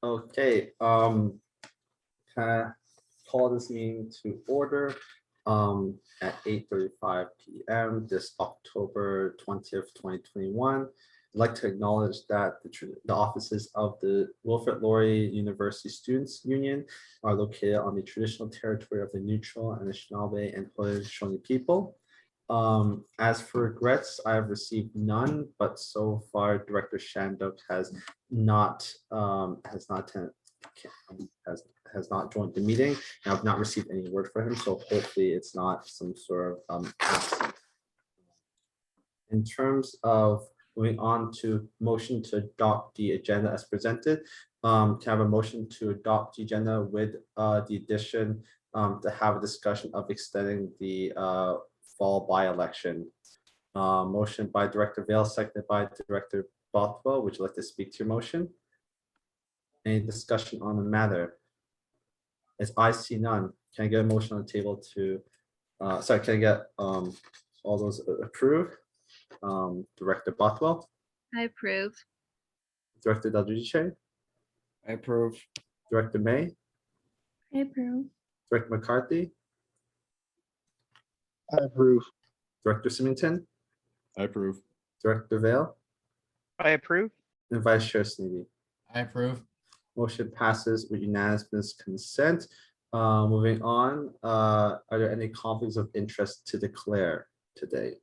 Okay, can I call this meeting to order at 8:35 p.m. this October 20th, 2021. I'd like to acknowledge that the offices of the Wilfrid Laurier University Students Union are located on the traditional territory of the Neutral and Anishinaabe and Haudenosaunee people. As for regrets, I have received none, but so far Director Shanduk not attended, has not joined the meeting. And I've not received any word for him, so hopefully it's not some sort of absence. In terms of moving on to motion to adopt the agenda as presented, can I have a motion to adopt the agenda with the addition to have a discussion of extending the fall by-election. Motion by Director Vale, seconded by Director Bothwell. Would you like to speak to your motion? Any discussion on the matter? As I see none, can I get a motion on the table to, sorry, can I get all those approved? Director Bothwell, I approve. Director Del Giudice, I approve. Director May, I approve. Director McCarthy, I approve. Director Symington, I approve. Director Vale, I approve. and Vice Chair Sneedy. I approve. Motion passes with unanimous consent. Moving on, are there any conflicts of interest to declare today?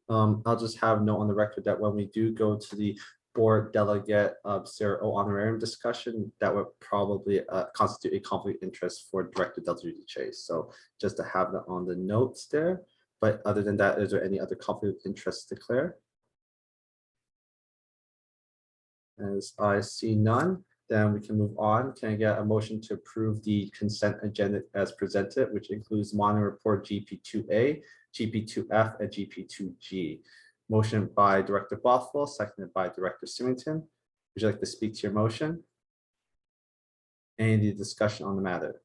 I'll just have note on the record that when we do go to the board delegate CRO honorarium discussion, that would probably constitute a conflict of interest for Director Del Giudice. So just to have that on the notes there. But other than that, is there any other conflict of interest to declare? As I see none, then we can move on. Can I get a motion to approve the consent agenda as presented, which includes monitor report GP2A, GP2F, and GP2G? Motion by Director Bothwell, seconded by Director Symington. Would you like to speak to your motion? Any discussion on the matter?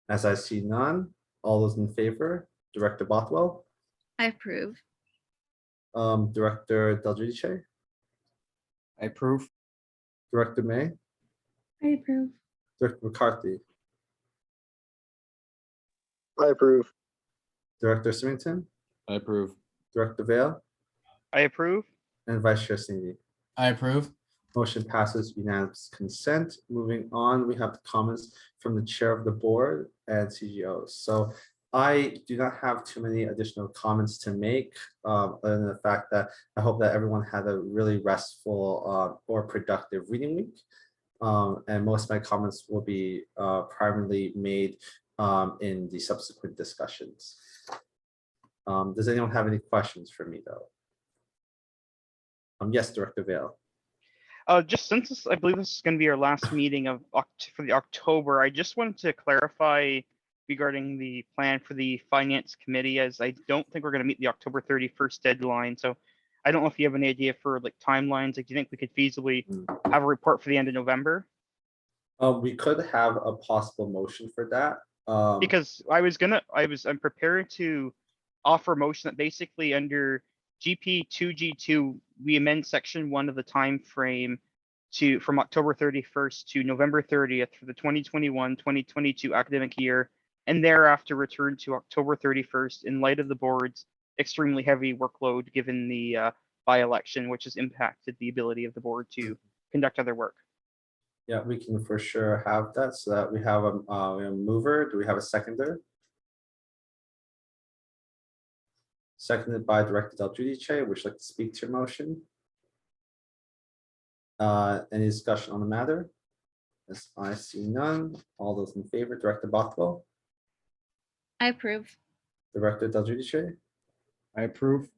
As I see none, all those in favor, Director Bothwell, I approve. Director Del Giudice, I approve. Director May, I approve. Director McCarthy, I approve. Director Symington, I approve. Director Vale, I approve. and Vice Chair Sneedy. I approve. Motion passes unanimous consent. Moving on, we have the comments from the chair of the board and CGO. So I do not have too many additional comments to make, other than the fact that I hope that everyone had a really restful or productive reading week. And most of my comments will be primarily made in the subsequent discussions. Does anyone have any questions for me though? Yes, Director Vale. Just since I believe this is going to be our last meeting of for the October, I just wanted to clarify regarding the plan for the finance committee, as I don't think we're going to meet the October 31st deadline. So I don't know if you have any idea for like timelines. Like, do you think we could feasibly have a report for the end of November? We could have a possible motion for that. Because I'm prepared to offer a motion that basically under GP2G2, we amend section 1 of the time frame from October 31st to November 30th for the 2021-2022 academic year, and thereafter return to October 31st in light of the board's extremely heavy workload given the by-election, which has impacted the ability of the board to conduct other work. Yeah, we can for sure have that, so that we have a mover. Do we have a seconder? Seconded by Director Del Giudice. Would you like to speak to your motion? Any discussion on the matter? Yes, I see none. All those in favor, Director Bothwell, I approve. Director Del Giudice, I approve.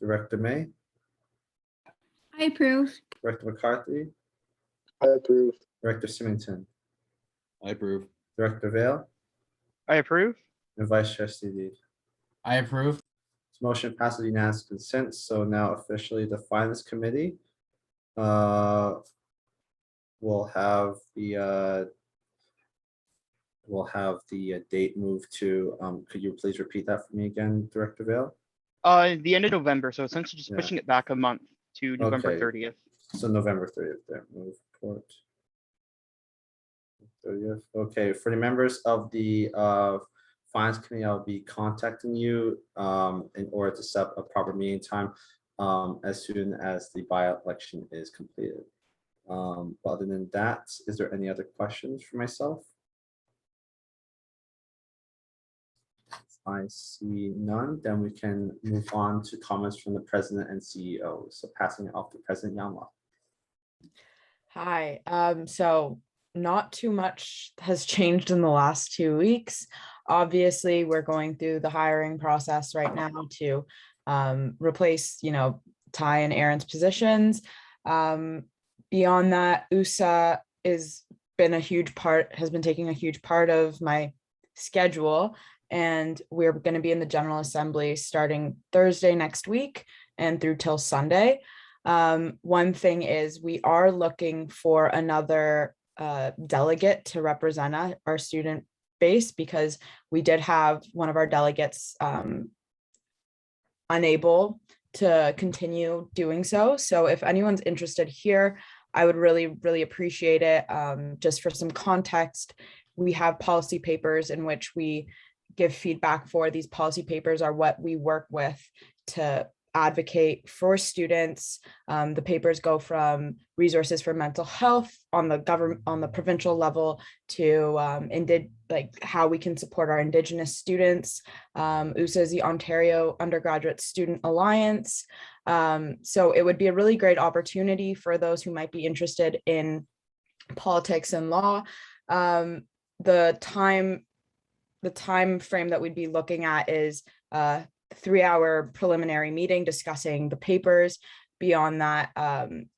Director May, I approve. Director McCarthy, I approve. Director Symington, I approve. Director Vale, I approve. and Vice Chair Stevie. I approve. This motion passes unanimous consent. So now officially the finance committee will have the date moved to. Could you please repeat that for me again, Director Vale? The end of November, so essentially just Yeah. pushing it back a month. to November Okay. 30th. So November 30th, there, move report. 30th, okay, for the members of the finance committee, I'll be contacting you in order to set up a proper meeting time as soon as the by-election is completed. But other than that, is there any other questions for myself? I see none, then we can move on to comments from the president and CEO. So passing it off to President Yanla. Hi, so not too much has changed in the last 2 weeks. Obviously, we're going through the hiring process right now to replace, Ty and Aaron's positions. Beyond that, USA has been taking a huge part of my schedule, and we're going to be in the General Assembly starting Thursday next week and through till Sunday. One thing is we are looking for another delegate to represent our student base, because we did have one of our delegates unable to continue doing so. So if anyone's interested here, I would really, really appreciate it. Just for some context, we have policy papers in which we give feedback for. These policy papers are what we work with to advocate for students. The papers go from resources for mental health on the provincial level to how we can support our Indigenous students. USA is the Ontario Undergraduate Student Alliance. So it would be a really great opportunity for those who might be interested in politics and law. The time frame that we'd be looking at is 3-hour preliminary meeting discussing the papers. Beyond that,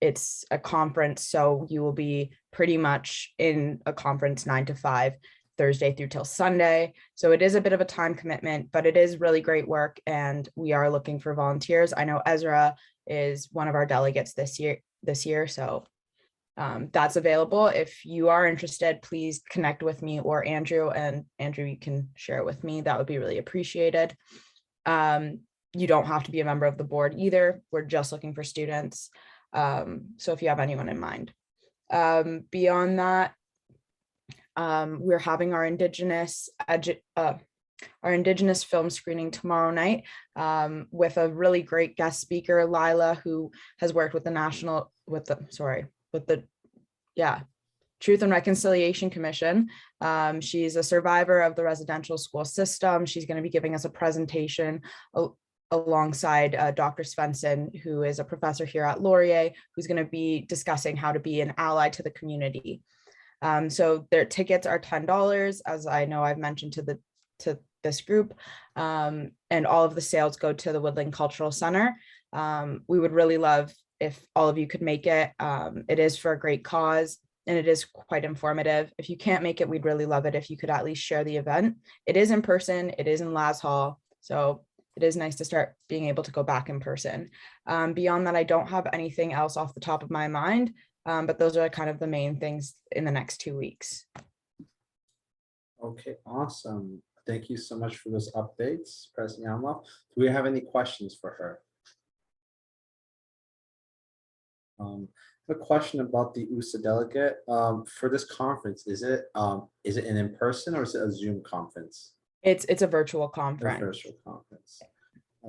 it's a conference, so you will be pretty much in a conference 9 to 5, Thursday through till Sunday. So it is a bit of a time commitment, but it is really great work, and we are looking for volunteers. I know Ezra is one of our delegates this year, so that's available. If you are interested, please connect with me or Andrew, and Andrew, you can share it with me. That would be really appreciated. You don't have to be a member of the board either. We're just looking for students. So if you have anyone in mind. Beyond that, we're having our Indigenous film screening tomorrow night with a really great guest speaker, Lila, who has worked with the Truth and Reconciliation Commission. She's a survivor of the residential school system. She's going to be giving us a presentation alongside Dr. Svensson, who is a professor here at Laurier, who's going to be discussing how to be an ally to the community. So their tickets are $10, as I know I've mentioned to this group, and all of the sales go to the Woodland Cultural Center. We would really love if all of you could make it. It is for a great cause, and it is quite informative. If you can't make it, we'd really love it if you could at least share the event. It is in person, it is in Laz Hall, so it is nice to start being able to go back in person. Beyond that, I don't have anything else off the top of my mind, but those are kind of the main things in the next 2 weeks. Okay, awesome. Thank you so much for those updates, President Yanla. Do we have any questions for her? A question about the USA delegate for this conference. Is it an in-person or is it a Zoom conference? It's a virtual A conference. virtual conference.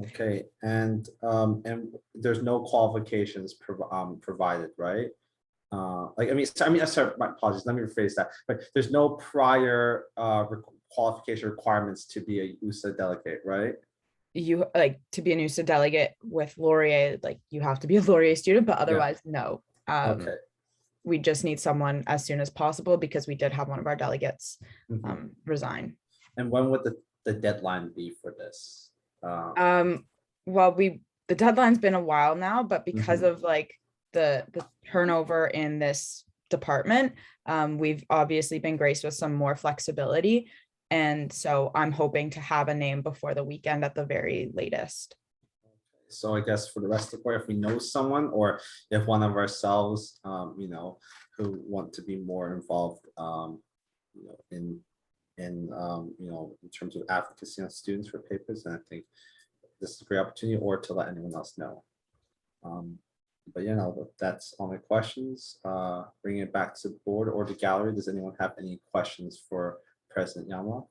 Okay, and there's no qualifications provided, right? Sorry, my apologies. Let me rephrase that. But there's no prior qualification requirements to be a USA delegate, right? You to be an USA delegate with Laurier, you have to be a Laurier student, but otherwise, no. Okay. We just need someone as soon as possible because we did have one of our delegates Mhm. resign. And when would the deadline be for this? Well, the deadline's been a while now, but because of the turnover in this department, we've obviously been graced with some more flexibility. And so I'm hoping to have a name before the weekend at the very latest. So I guess for the rest of the board, if we know someone or if one of ourselves, who want to be more involved, in terms of advocacy on students for papers, and I think this is a great opportunity, or to let anyone else know. But that's all my questions. Bring it back to the board or the gallery. Does anyone have any questions for President Yamla?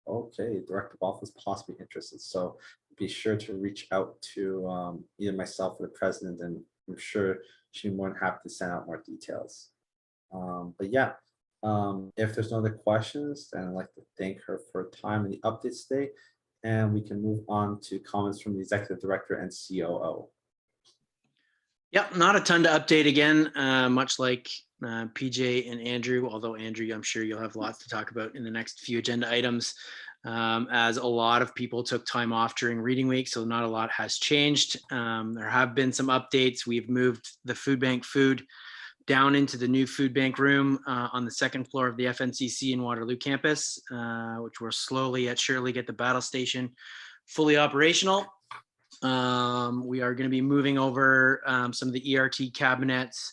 Okay, Director of Office possibly interested, so be sure to reach out to either myself or the president, and I'm sure she'd be more than happy to send out more details. But yeah, if there's no other questions, then I'd like to thank her for her time and the updates today. And we can move on to comments from the Executive Director and COO. Yep, not a ton to update again, much like PJ and Andrew, although Andrew, I'm sure you'll have lots to talk about in the next few agenda items, as a lot of people took time off during reading week, so not a lot has changed. There have been some updates. We've moved the food bank food down into the new food bank room on the second floor of the FNCC in Waterloo campus, which will slowly yet surely get the battle station fully operational. We are going to be moving over some of the ERT cabinets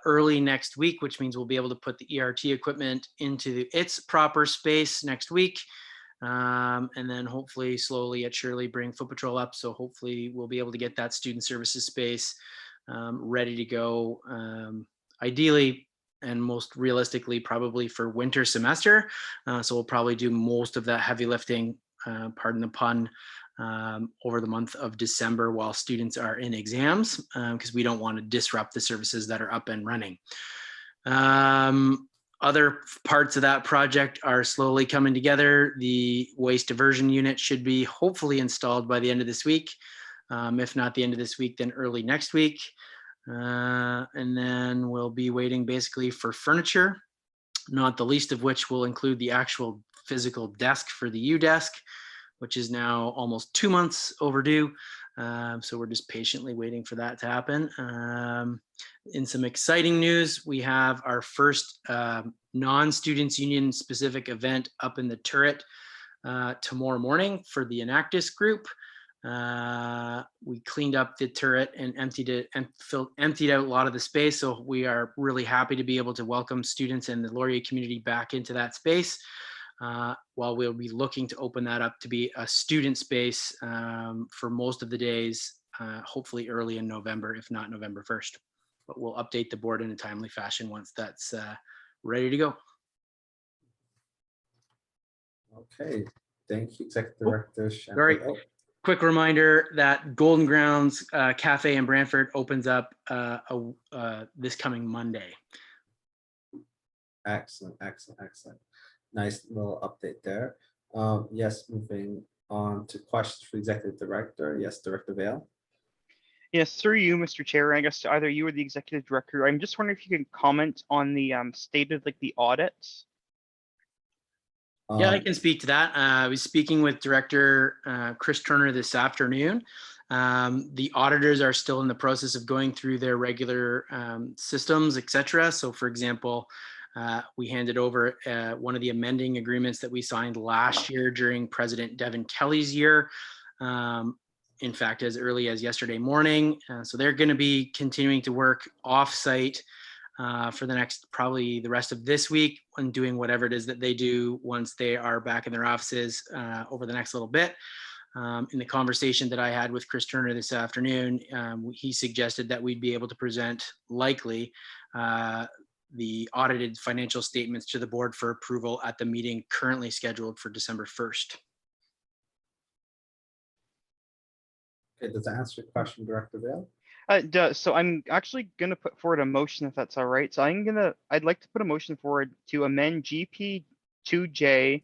early next week, which means we'll be able to put the ERT equipment into its proper space next week. And then hopefully slowly yet surely bring Foot Patrol up. So hopefully we'll be able to get that student services space ready to go, ideally and most realistically probably for winter semester. So we'll probably do most of that heavy lifting, pardon the pun, over the month of December while students are in exams, because we don't want to disrupt the services that are up and running. Other parts of that project are slowly coming together. The waste diversion unit should be hopefully installed by the end of this week. If not the end of this week, then early next week. And then we'll be waiting basically for furniture, not the least of which will include the actual physical desk for the U desk, which is now almost 2 months overdue. So we're just patiently waiting for that to happen. In some exciting news, we have our first non-students union specific event up in the turret tomorrow morning for the Enactus group. We cleaned up the turret and emptied out a lot of the space. So we are really happy to be able to welcome students and the Laurier community back into that space. While we'll be looking to open that up to be a student space for most of the days, hopefully early in November, if not November 1st. But we'll update the board in a timely fashion once that's ready to go. Okay, thank you, Executive Director. Sorry. Quick reminder that Golden Grounds Cafe in Brantford opens up this coming Monday. Excellent, excellent, excellent. Nice little update there. Yes, moving on to questions for Executive Director. Yes, Director Vale. Yes, through you, Mr. Chair, I guess either you or the Executive Director, I'm just wondering if you can comment on the state of like the audits. Yeah, I can speak to that. I was speaking with Director Chris Turner this afternoon. The auditors are still in the process of going through their regular systems, etc. So for example, we handed over one of the amending agreements that we signed last year during President Devin Kelly's year. In fact, as early as yesterday morning. So they're going to be continuing to work off-site for the next, probably the rest of this week, and doing whatever it is that they do once they are back in their offices over the next little bit. In the conversation that I had with Chris Turner this afternoon, he suggested that we'd be able to present likely the audited financial statements to the board for approval at the meeting currently scheduled for December 1st. Okay, does that answer your question, Director Vale? It does. So I'm actually going to put forward a motion if that's all right. So I'd like to put a motion forward to amend GP 2J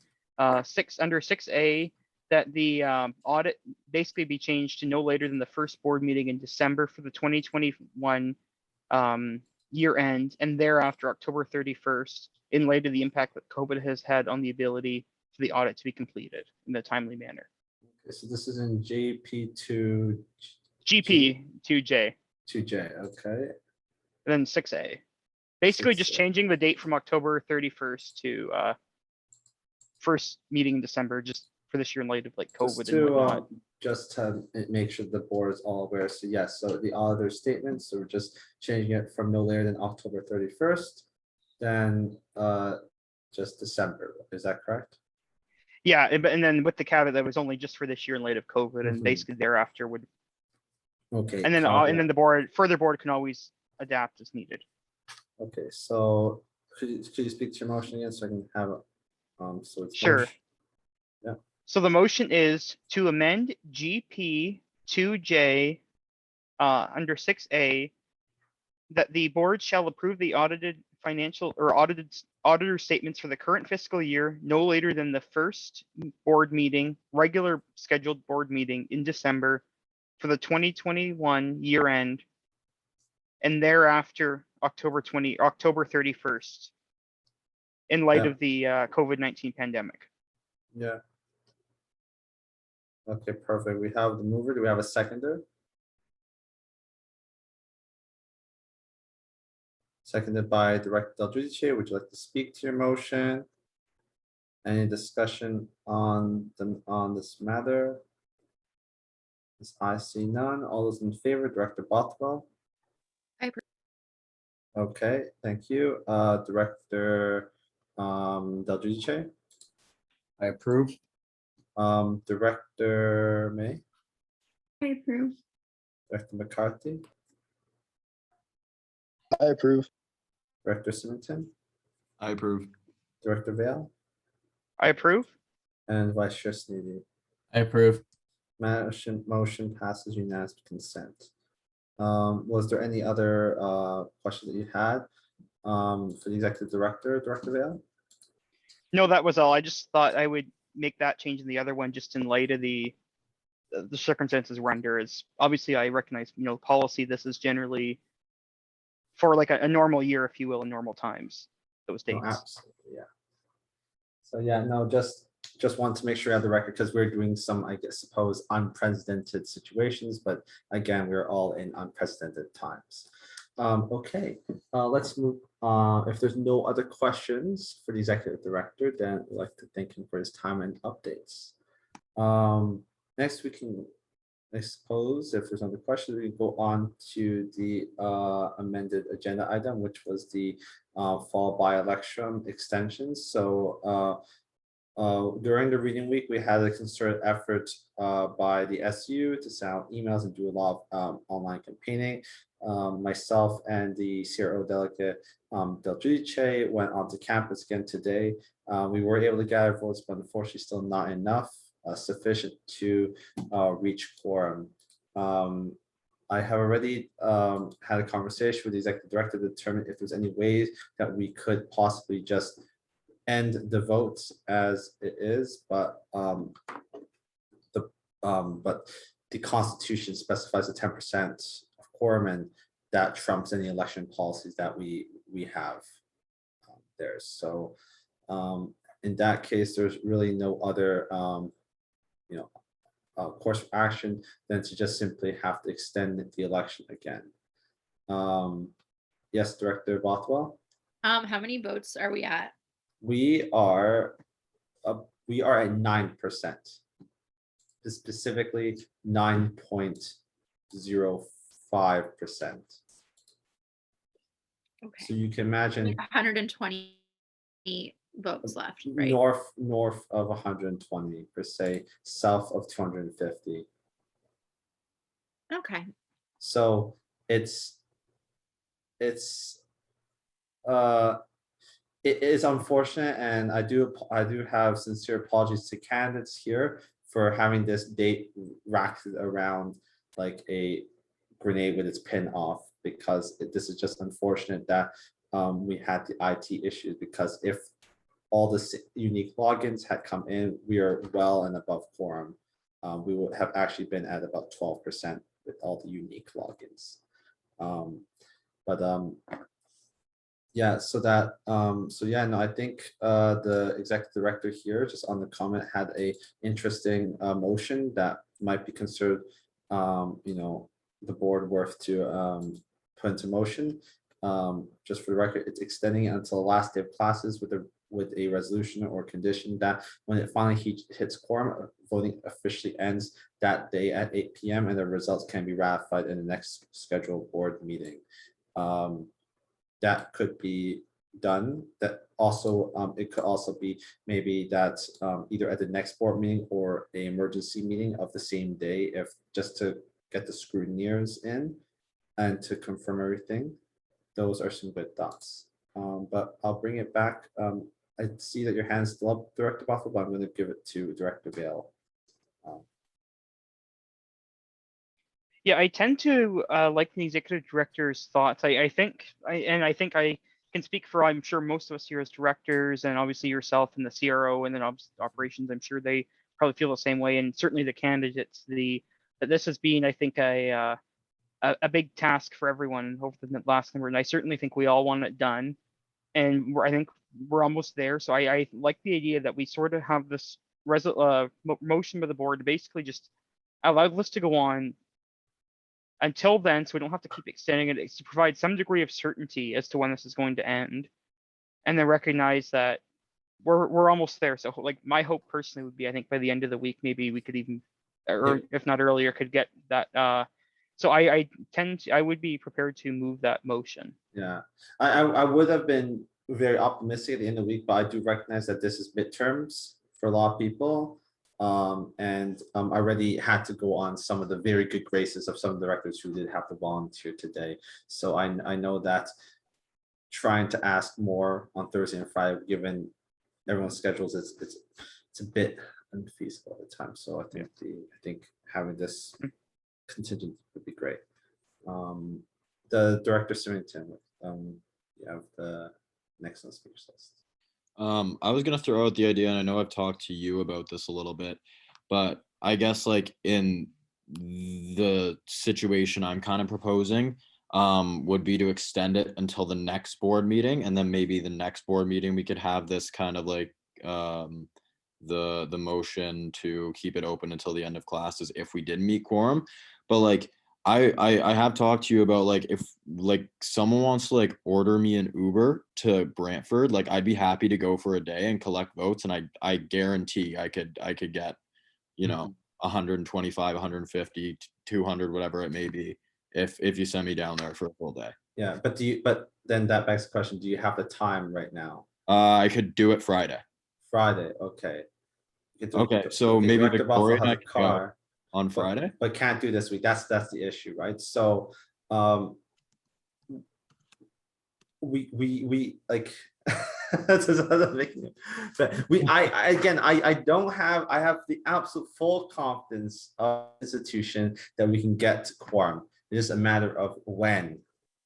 6 under 6A, that the audit basically be changed to no later than the first board meeting in December for the 2021 year end, and thereafter October 31st, in light of the impact that COVID has had on the ability for the audit to be completed in a timely manner. Okay, so this is in JP2. GP 2J. 2J, okay. And then 6A. Basically just 6A. changing the date from October 31st to first meeting in December, just for this year in light of like COVID and whatnot. Just to make sure the board is all aware. So yes, so the auditor statements, so we're just changing it from no later than October 31st, then just December. Is that correct? Yeah, and then with the caveat that was only just for this year in light of COVID, and basically thereafter would Okay. And then, copy and then that. the board, further board can always adapt as needed. Okay, so could you speak to your motion again so I can have it? So it's Sure. motion- So the motion is to amend GP 2J under 6A that the board shall approve the audited financial or auditor statements for the current fiscal year no later than the first board meeting, regular scheduled board meeting in December for the 2021 year end, and thereafter October 31st, in light Yeah. of the COVID-19 pandemic. Yeah. Okay, perfect. We have the mover. Do we have a seconder? Seconded by Director Del Giudice. Would you like to speak to your motion? Any discussion on this matter? As I see none. All those in favor, Director Bothwell? I approve. Okay, thank you. Director Del Giudice, I approve. Director May, I approve. Director McCarthy, I approve. Director Singleton, I approve. Director Vale, I approve. and Vice Chair Sneedy. I approve. Motion passes unanimous consent. Was there any other question that you had for the executive director, Director Vale? No, that was all. I just thought I would make that change in the other one just in light of the circumstances we're under. Is obviously I recognize, policy. This is generally for like a normal year, if you will, in normal times, those No, dates. absolutely, yeah. So yeah, no, just want to make sure I have the record because we're doing some, I guess, suppose unprecedented situations, but again, we're all in unprecedented times. Okay, let's move. If there's no other questions for the executive director, then I'd like to thank him for his time and updates. Next, we can, I suppose, if there's other questions, we can go on to the amended agenda item, which was the fall by-election extensions. So during the reading week, we had a concerted effort by the SU to send out emails and do a lot of online campaigning. Myself and the CRO delegate Del Giudice went onto campus again today. We were able to gather votes, but unfortunately still not enough sufficient to reach quorum. I have already had a conversation with the executive director to determine if there's any ways that we could possibly just end the votes as it is, but the Constitution specifies a 10% of quorum, and that trumps any election policies that we have there. So in that case, there's really no other course of action than to just simply have to extend the election again. Yes, Director Bothwell. How many votes are we at? We are at 9%. Specifically 9.05%. Okay. So you can imagine 120 votes left, right? north of 120 per se, south of 250. Okay. So it is unfortunate, and I do have sincere apologies to candidates here for having this date racked around like a grenade with its pin off, because this is just unfortunate that we had the IT issues, because if all the unique logins had come in, we are well and above quorum. We would have actually been at about 12% with all the unique logins. Yeah, so no, I think the executive director here, just on the comment, had a interesting motion that might be considered, the board worth to put into motion. Just for the record, it's extending it until the last day of classes with a resolution or condition that when it finally hits quorum, voting officially ends that day at 8 p.m. and the results can be ratified in the next scheduled board meeting. That could be done. That also, it could also be maybe that either at the next board meeting or an emergency meeting of the same day, if just to get the scrutineers in and to confirm everything. Those are some good thoughts. But I'll bring it back. I see that your hand's still up, Director Buffalo, but I'm gonna give it to Director Vale. Yeah, I tend to like the executive director's thoughts. I think I can speak for, I'm sure, most of us here as directors, and obviously yourself and the CRO, and then operations. I'm sure they probably feel the same way, and certainly the candidates. That this has been, I think, a big task for everyone over the last number, and I certainly think we all want it done, and I think we're almost there. So I like the idea that we sort of have this motion by the board to basically just allow this to go on until then, so we don't have to keep extending it. It's to provide some degree of certainty as to when this is going to end, and then recognize that we're almost there. So like my hope personally would be, I think by the end of the week, maybe we could even, or if not earlier, could get that. So I would be prepared to move that motion. Yeah, I would have been very optimistic at the end of the week, but I do recognize that this is midterms for a lot of people. I already had to go on some of the very good graces of some directors who did have to volunteer today. So I know that trying to ask more on Thursday and Friday, given everyone's schedules, it's a bit unfeasible at the time. So I think having this contingent would be great. The Director Symington, you have the next on speakers list. I was gonna throw out the idea, and I know I've talked to you about this a little bit, but I guess like in the situation I'm kind of proposing, would be to extend it until the next board meeting, and then maybe the next board meeting we could have this kind of like the motion to keep it open until the end of classes if we did meet quorum. But like I have talked to you about like if like someone wants to like order me an Uber to Brantford, like I'd be happy to go for a day and collect votes, and I guarantee I could get, you know, 125, 150, 200, whatever it may be, if you send me down there for a full day. Yeah, but then that begs the question, do you have the time right now? I could do it Friday. Friday, okay. You could do it- Okay, so okay, maybe Director Buffalo Victoria and has I a could go car, on but- Friday. but can't do this week. That's the issue, right? So, we like. This doesn't make me- but I have the absolute full confidence of the institution that we can get to quorum. It's just a matter of when.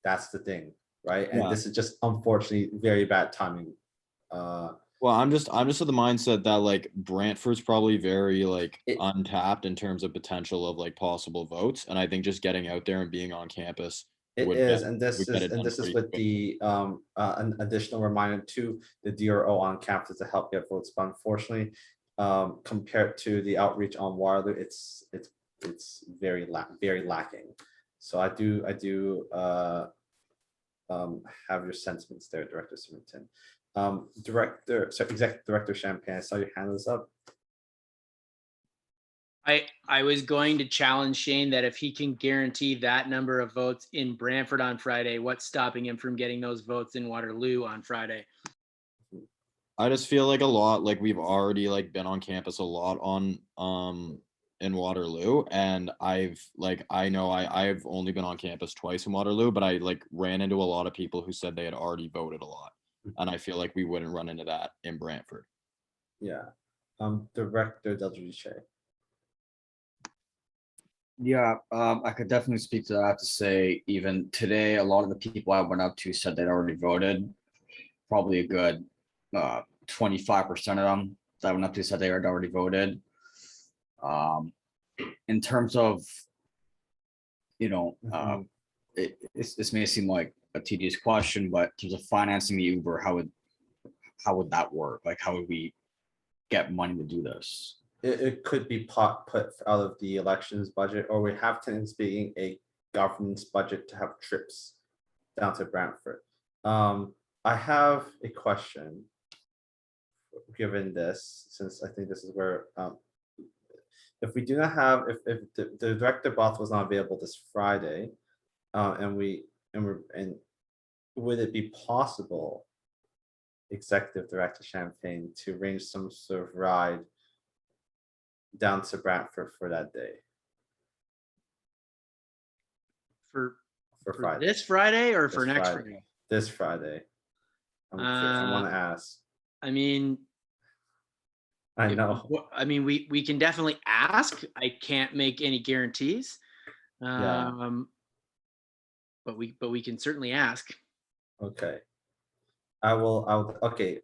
That's the thing, right? And Yeah. this is just unfortunately very bad timing. Well, I'm just of the mindset that like Brantford's probably very like It- untapped in terms of potential of like possible votes, and I think just getting out there and being on campus It would is, get- and would get it done this is pretty with quick. the an additional reminder to the DRO on campus to help get votes. But unfortunately, compared to the outreach on Waterloo, it's very lacking. So I do have your sentiments there, Director Symington. Executive Director Champagne, I saw your hand was up. I was going to challenge Shane that if he can guarantee that number of votes in Brantford on Friday, what's stopping him from getting those votes in Waterloo on Friday? I just feel like a lot like we've already like been on campus a lot on in Waterloo, and I know I've only been on campus twice in Waterloo, but I like ran into a lot of people who said they had already voted a lot, and I feel like we wouldn't run into that in Brantford. Yeah, Director Del Giudice. Yeah, I could definitely speak to that. I have to say, even today, a lot of the people I went up to said they'd already voted. Probably a good 25% of them that I went up to said they had already voted. In terms of, you know, this may seem like a tedious question, but in terms of financing the Uber, how would that work? Like, how would we get money to do this? It could be put out of the elections budget, or we have tenants being a governance budget to have trips down to Brantford. I have a question. Given this, since I think this is where, if we do not have, if the Director Both was not available this Friday, and would it be possible, Executive Director Champagne, to arrange some sort of ride down to Brantford for that day? For for for Friday. this Friday or for This next Friday. Friday? This Friday. I want to ask. I mean, I if- know. I mean, we can definitely ask. I can't make any guarantees. Yeah. But we can certainly ask. Okay. Okay,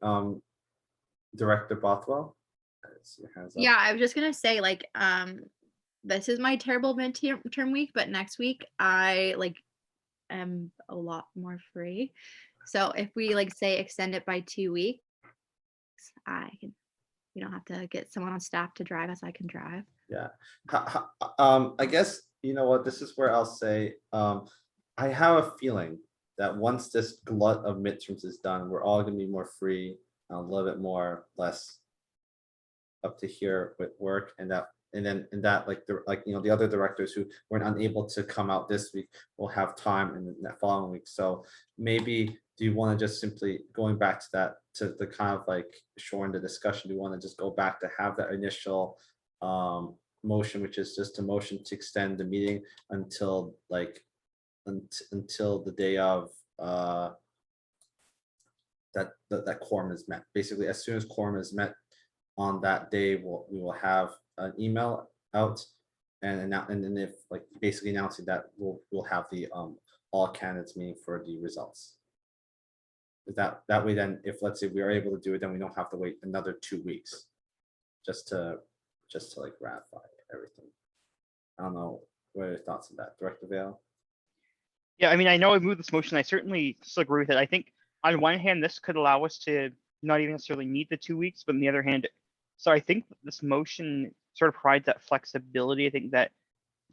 Director Bothwell. Your hands up. Yeah, I was just gonna say, like, this is my terrible midterm week, but next week I like am a lot more free. So if we like say extend it by 2 weeks, I can. We don't have to get someone on staff to drive us. I can drive. Yeah. I guess, you know what, this is where I'll say, I have a feeling that once this glut of midterms is done, we're all gonna be more free, a little bit more, less up to here with work, and that like the other directors who were unable to come out this week will have time in the following week. So maybe, do you want to just simply going back to that, to the kind of like shorten the discussion, do you want to just go back to have that initial motion, which is just a motion to extend the meeting until like until the day of that quorum is met. Basically, as soon as quorum is met on that day, we will have an email out and then if like basically announcing that we'll have the all candidates meeting for the results. Is that way, then if let's say we are able to do it, then we don't have to wait another 2 weeks just to like ratify everything. I don't know, what are your thoughts on that, Director Vale? Yeah, I mean, I know I moved this motion. I certainly still agree with it. I think on one hand, this could allow us to not even necessarily need the 2 weeks, but on the other hand, so I think this motion sort of provides that flexibility. I think that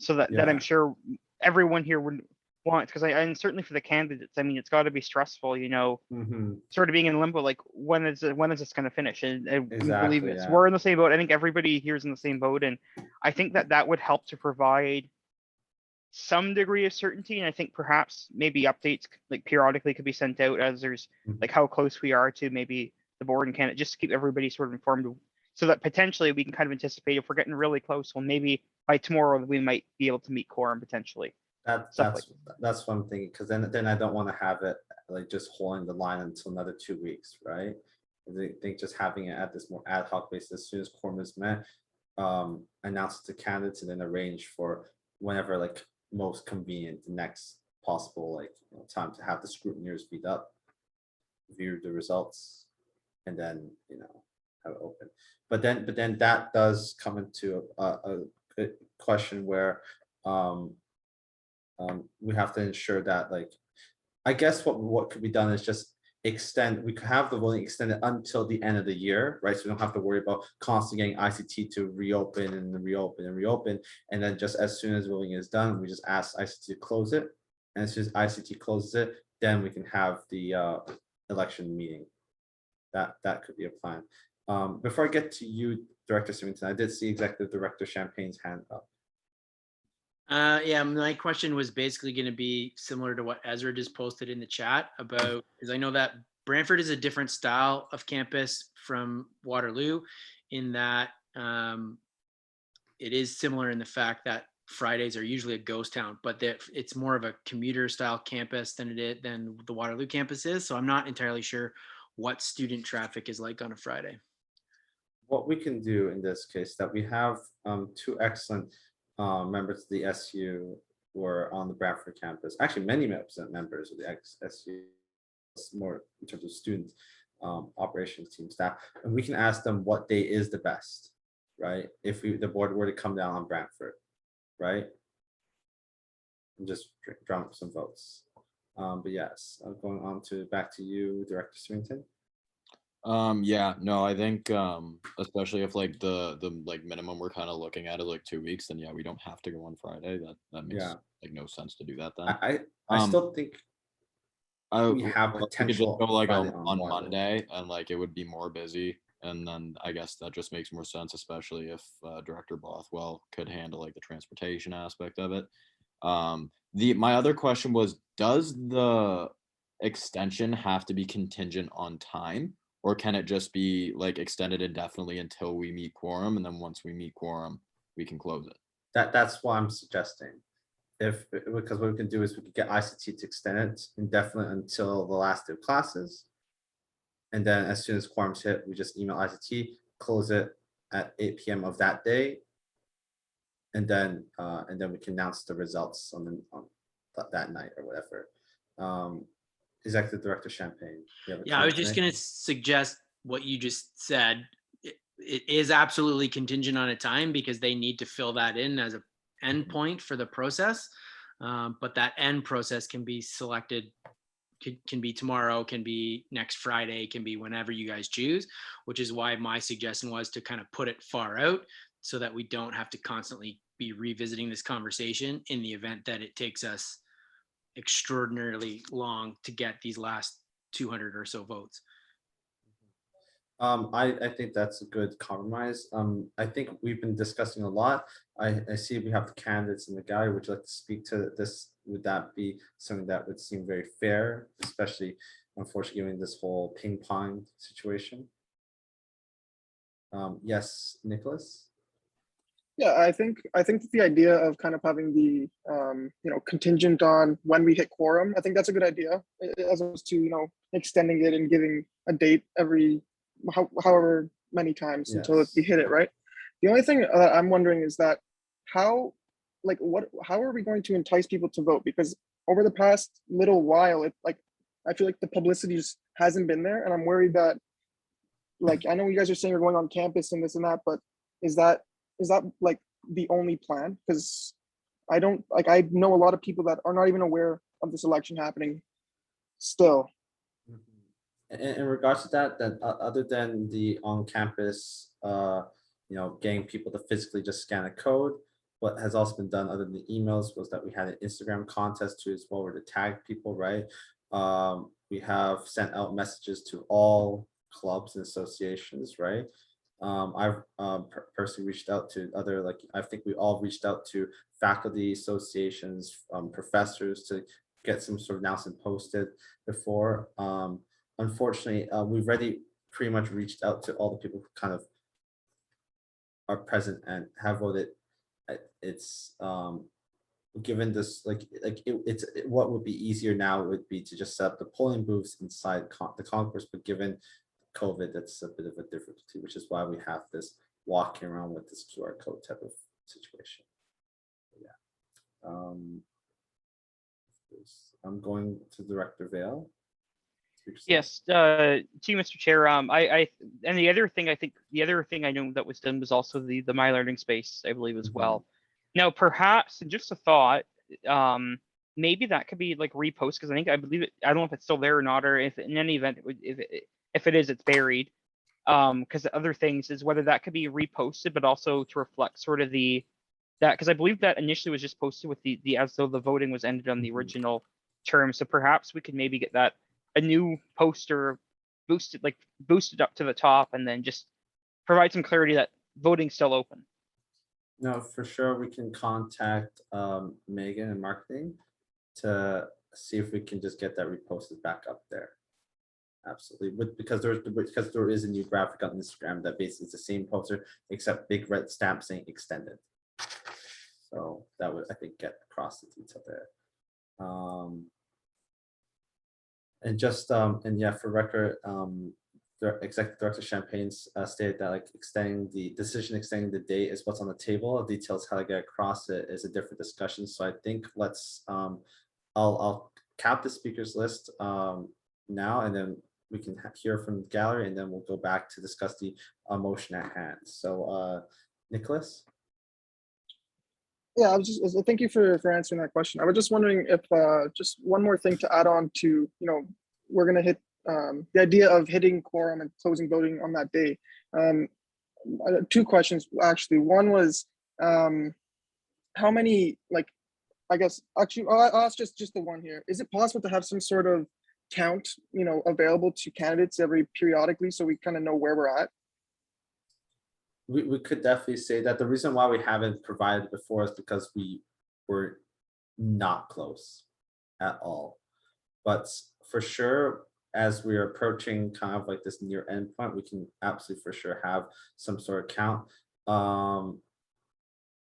that I'm Yeah. sure everyone here would want, because and certainly for the candidates, I mean, it's got to be stressful, Mhm. sort of being in limbo, like when is this going to finish? And we believe Exactly, it's yeah. we're in the same boat. I think everybody here is in the same boat, and I think that would help to provide some degree of certainty. And I think perhaps maybe updates like periodically could be sent out as there's Mhm. like how close we are to maybe the board and candidate, just to keep everybody sort of informed, so that potentially we can kind of anticipate if we're getting really close, well, maybe by tomorrow we might be able to meet quorum potentially. Stuff like That's what I'm thinking, because then I don't want to have it like just holding the line until another 2 weeks, right? I think just having it at this more ad hoc basis, as soon as quorum is met, announce it to candidates and then arrange for whenever like most convenient, the next possible like time to have the scrutineers speed up, view the results, and then have it open. But then that does come into a question where we have to ensure that, like, I guess what could be done is just we could have the voting extended until the end of the year, right? So we don't have to worry about constantly getting ICT to reopen and reopen and reopen. And then just as soon as voting is done, we just ask ICT to close it. And as soon as ICT closes it, then we can have the election meeting. That could be a plan. Before I get to you, Director Symington, I did see Executive Director Champagne's hand up. Yeah, my question was basically going to be similar to what Ezra just posted in the chat about, because I know that Brantford is a different style of campus from Waterloo, in that it is similar in the fact that Fridays are usually a ghost town, but that it's more of a commuter style campus than the Waterloo campus is. So I'm not entirely sure what student traffic is like on a Friday. What we can do in this case, that we have two excellent members of the SU who are on the Brantford campus. Actually, many members of the SU, more in terms of student operations team staff, and we can ask them what day is the best, right? If the board were to come down on Brantford, right? And just drum up some votes. But yes, I'm going on to back to you, Director Symington. Yeah, no, I think especially if like the like minimum we're kind of looking at is like 2 weeks, then yeah, we don't have to go on Friday. That makes like no sense to do that then. I still think we have we could just potential go like Friday on Waterloo. Monday, and like it would be more busy, and then I guess that just makes more sense, especially if Director Bothwell could handle like the transportation aspect of it. My other question was, does the extension have to be contingent on time, or can it just be like extended indefinitely until we meet quorum, and then once we meet quorum we can close it? That's what I'm suggesting. because what we can do is we could get ICT to extend it indefinitely until the last day of classes. And then as soon as quorum's hit, we just email ICT, close it at 8 PM of that day. And then we can announce the results on that night or whatever. Executive Director Champagne. you have a Yeah, I was comment just to make? gonna suggest what you just said. It is absolutely contingent on a time because they need to fill that in as a endpoint for the process. But that end process can be selected, can be tomorrow, can be next Friday, can be whenever you guys choose, which is why my suggestion was to kind of put it far out so that we don't have to constantly be revisiting this conversation in the event that it takes us extraordinarily long to get these last 200 or so votes. I think that's a good compromise. I think we've been discussing a lot. I see we have the candidates in the gallery. Would you like to speak to this? Would that be something that would seem very fair, especially unfortunately given this whole ping pong situation? Yes, Nicholas? Yeah, I think the idea of kind of having the contingent on when we hit quorum, I think that's a good idea, as opposed to extending it and giving a date every however many times until we Yes. hit it, right? The only thing I'm wondering is that how are we going to entice people to vote? Because over the past little while, I feel like the publicity just hasn't been there, and I'm worried that, like, I know you guys are saying you're going on campus and this and that, but is that like the only plan? Because I know a lot of people that are not even aware of this election happening still. In regards to that, then other than the on-campus, getting people to physically just scan a code, what has also been done other than the emails was that we had an Instagram contest too as well, where to tag people, right? We have sent out messages to all clubs and associations, right? I've personally reached out to other, like, I think we all reached out to faculty associations, professors to get some sort of announcement posted before. Unfortunately, we've already pretty much reached out to all the people who kind of are present and have voted. It's given this, what would be easier now would be to just set up the polling booths inside the concourse, but given COVID, that's a bit of a difficulty, which is why we have this walking around with this QR code type of situation. Yeah. I'm going to Director Vale. Yes, to you, Mr. Chair. And the other thing I know that was done was also the My Learning Space, I believe, as well. Now, perhaps just a thought, maybe that could be like repost, because I believe it. I don't know if it's still there or not, or if in any event, if it is, it's buried. Because the other things is whether that could be reposted, but also to reflect sort of because I believe that initially was just posted with the as though the voting was ended on the original term. So perhaps we could maybe get that a new poster boosted up to the top, and then just provide some clarity that voting's still open. No, for sure. We can contact Megan and marketing to see if we can just get that reposted back up there. Absolutely, because there is a new graphic on Instagram that basically is the same poster except big red stamp saying extended. So that would, I think, get across the detail there. And just and yeah, for record, the Executive Director Champagne stated that extending the date is what's on the table. Details how to get across it is a different discussion. So I think let's I'll cap the speakers list now, and then we can hear from the gallery, and then we'll go back to discuss the motion at hand. So Nicholas. Yeah, thank you for answering that question. I was just wondering if just one more thing to add on to, we're going to hit the idea of hitting quorum and closing voting on that day. Two questions, actually. One was how many, I guess, actually, I'll ask just the one here. Is it possible to have some sort of count, available to candidates periodically so we kind of know where we're at? We could definitely say that. The reason why we haven't provided before is because we were not close at all. But for sure, as we are approaching kind of like this near end point, we can absolutely for sure have some sort of count. I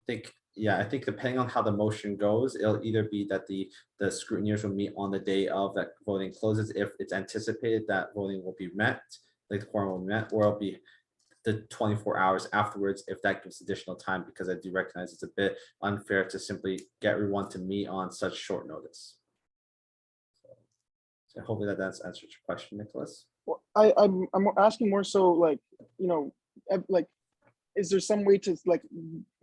think yeah, I think depending on how the motion goes, it'll either be that the scrutineers will meet on the day of that voting closes, if it's anticipated that voting will be met, like the quorum will be met, or it'll be the 24 hours afterwards, if that gives additional time, because I do recognize it's a bit unfair to simply get everyone to meet on such short notice. So hopefully that's answered your question, Nicholas. Well, I'm asking more so like, you know, like, is there some way to like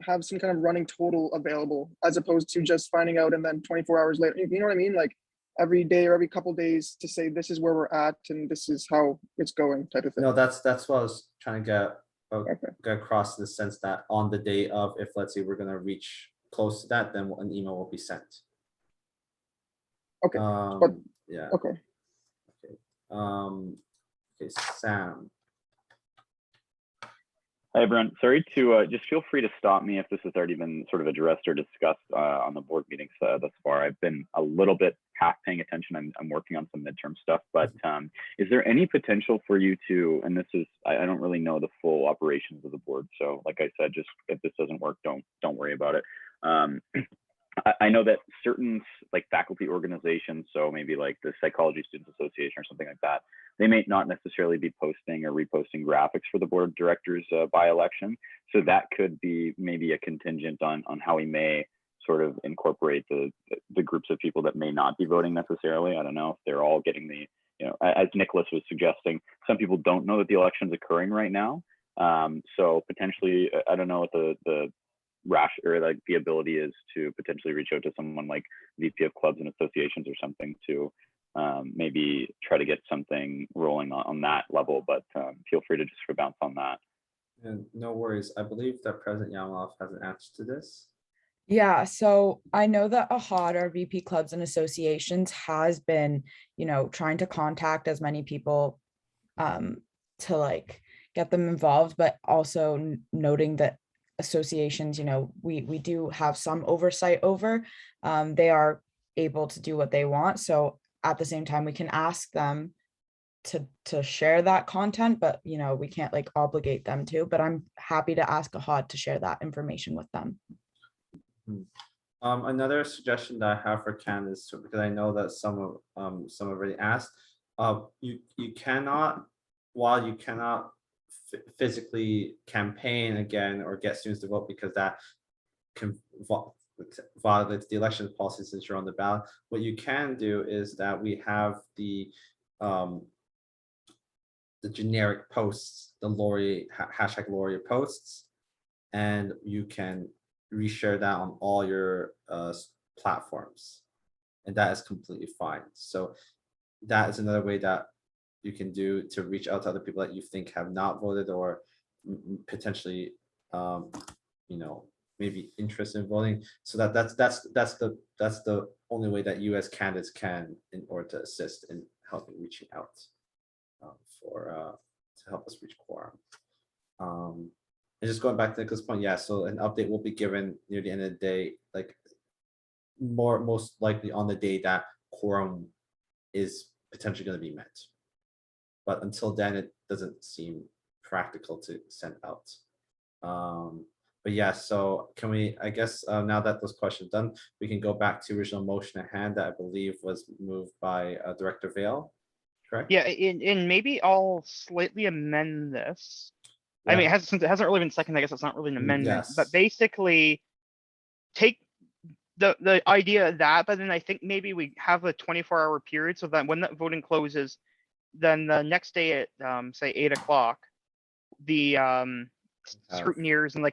have some kind of running total available as opposed to just finding out and then 24 hours later, you know what I mean? Like every day or every couple days to say, this is where we're at and this is how it's going type of thing. No, that's what I was trying to Okay. get across, in the sense that on the day of, if let's say we're gonna reach close to that, then an email will be sent. Okay, but Yeah, okay. okay, Sam. Hi, everyone. Sorry to just feel free to stop me if this has already been sort of addressed or discussed on the board meetings thus far. I've been a little bit half paying attention. I'm working on some midterm stuff, but is there any potential for you to, and this is, I don't really know the full operations of the board. So like I said, just if this doesn't work, don't worry about it. I know that certain like faculty organizations, so maybe like the Psychology Students Association or something like that, they may not necessarily be posting or reposting graphics for the board of directors by election. So that could be maybe a contingent on how we may sort of incorporate the groups of people that may not be voting necessarily. I don't know if they're all getting the, you know, as Nicholas was suggesting, some people don't know that the election is occurring right now. So potentially, I don't know what the rash or like the ability is to potentially reach out to someone like VP of clubs and associations or something to maybe try to get something rolling on that level, but feel free to just bounce on that. And no worries. I believe that President Yamalov has an answer to this. Yeah, so I know that AHAD, our VP clubs and associations, has been, you know, trying to contact as many people to like get them involved, but also noting that associations, you know, we do have some oversight over. They are able to do what they want. So at the same time, we can ask them to share that content, but you know, we can't like obligate them to, but I'm happy to ask AHAD to share that information with them. Another suggestion that I have for Ken is because I know that some already asked, you cannot, while you cannot physically campaign again or get students to vote, because that can violates the election policy since you're on the ballot. What you can do is that we have the generic posts, the Laureate hashtag Laureate posts, and you can reshare that on all your platforms, and that is completely fine. So that is another way that you can do to reach out to other people that you think have not voted or potentially you know, maybe interested in voting. So that's the only way that you as candidates can, in order to assist in helping reaching out to help us reach quorum. And just going back to Nicholas' point, yeah, so an update will be given near the end of the day, like most likely on the day that quorum is potentially going to be met. But until then, it doesn't seem practical to send out. But yeah, so can we, I guess, now that those questions done, we can go back to original motion at hand that I believe was moved by Director Vale, correct? Yeah, and maybe I'll slightly amend this. I mean, since it hasn't really been seconded, I guess it's not really an amendment, but Yes. basically take the idea of that, but then I think maybe we have a 24-hour period so that when that voting closes, then the next day at say 8 o'clock, the scrutineers and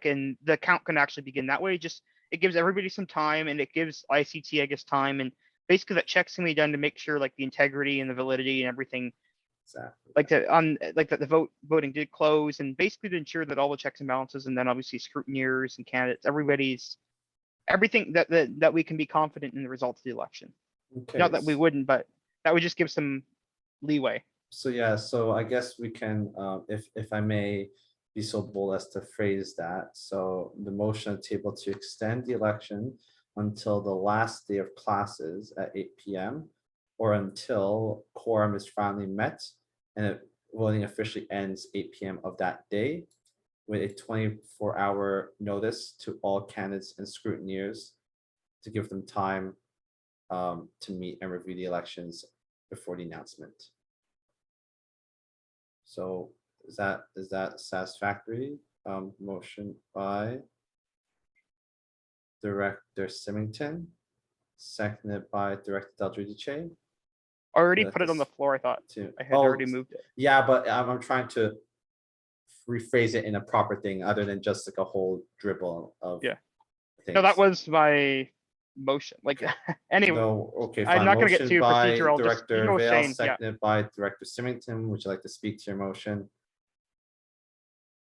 the count can actually begin. That way, it gives everybody some time, and it gives ICT, I guess, time, and basically that checks can be done to make sure like the integrity and the validity and everything, Exactly. like that the voting did close, and basically to ensure that all the checks and balances, and then obviously scrutineers and candidates, everything that we can be confident in the results of the election. Okay. Not that we wouldn't, but that would just give some leeway. So yeah, so I guess we can, if I may be so bold as to phrase that. So the motion on the table to extend the election until the last day of classes at 8 p.m. or until quorum is finally met and voting officially ends 8 p.m. of that day, with a 24-hour notice to all candidates and scrutineers to give them time to meet and review the elections before the announcement. So is that satisfactory? Motion by Director Symington, seconded by Director Del Giudice. Already Let put it on the this- floor, I thought. to- I had oh, already moved it. Yeah, but I'm trying to rephrase it in a proper thing other than just like a whole dribble of. Yeah. No, that things. was my motion. Like, anyway, No, okay, I'm fine. not gonna get Motion too by procedural, just, you Director know, Vale, Shane, yeah. seconded by Director Symington. Would you like to speak to your motion?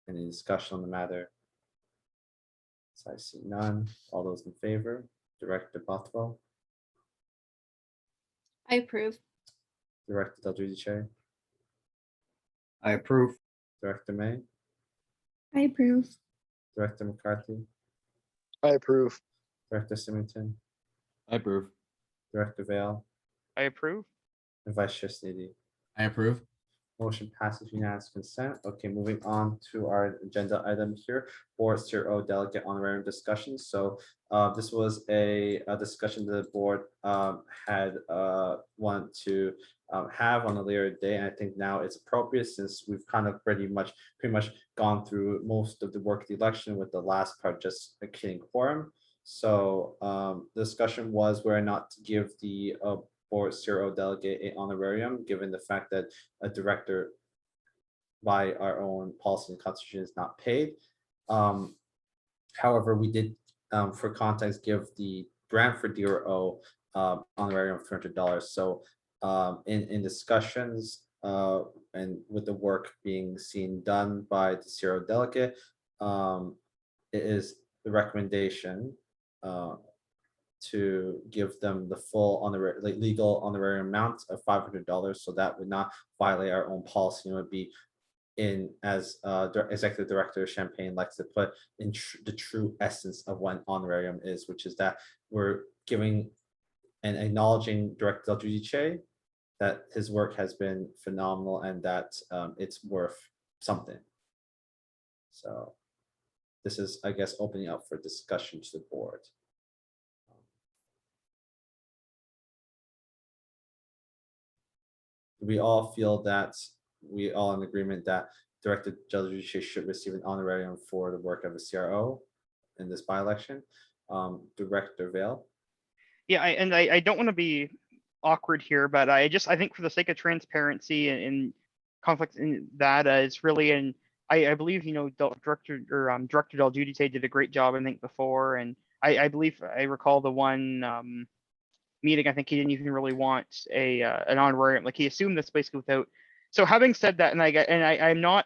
Any discussion on the matter? So I see none. All those in favor? Director Bothwell, I approve. Director Del Giudice, I approve. Director May, I approve. Director McCarthy, I approve. Director Symington, I approve. Director Vale, I approve. and Vice Chair Sneedy. I approve. Motion passes unanimous consent. Okay, moving on to our agenda item here, Board 0 Delegate Honorarium discussion. So this was a discussion that the board had wanted to have on a later day. And I think now it's appropriate since we've kind of pretty much gone through most of the work of the election with the last part just hitting quorum. So the discussion was whether or not to give the Board 0 delegate a honorarium, given the fact that a director by our own policy and constitution is not paid. However, we did, for context, give the Brantford DRO honorarium of $300. So in discussions and with the work being seen done by the 0 delegate, it is the recommendation to give them the full honorary, legal honorarium amount of $500. So that would not violate our own policy. It would be in, as Executive Director Champagne likes to put, in the true essence of what an honorarium is, which is that we're giving and acknowledging Director Del Giudice that his work has been phenomenal and that it's worth something. So this is, I guess, opening up for discussion to the board. We all feel that we all in agreement that Director Del Giudice should receive an honorarium for the work of a CRO in this by-election. Director Vale. Yeah, I don't want to be awkward here, but I think for the sake of transparency and conflict in that, it's really, and I believe, you know, Director Del Giudice did a great job, I think, before, and I believe I recall the one meeting, I think he didn't even really want an honorarium, like he assumed this basically without. So having said that, I'm not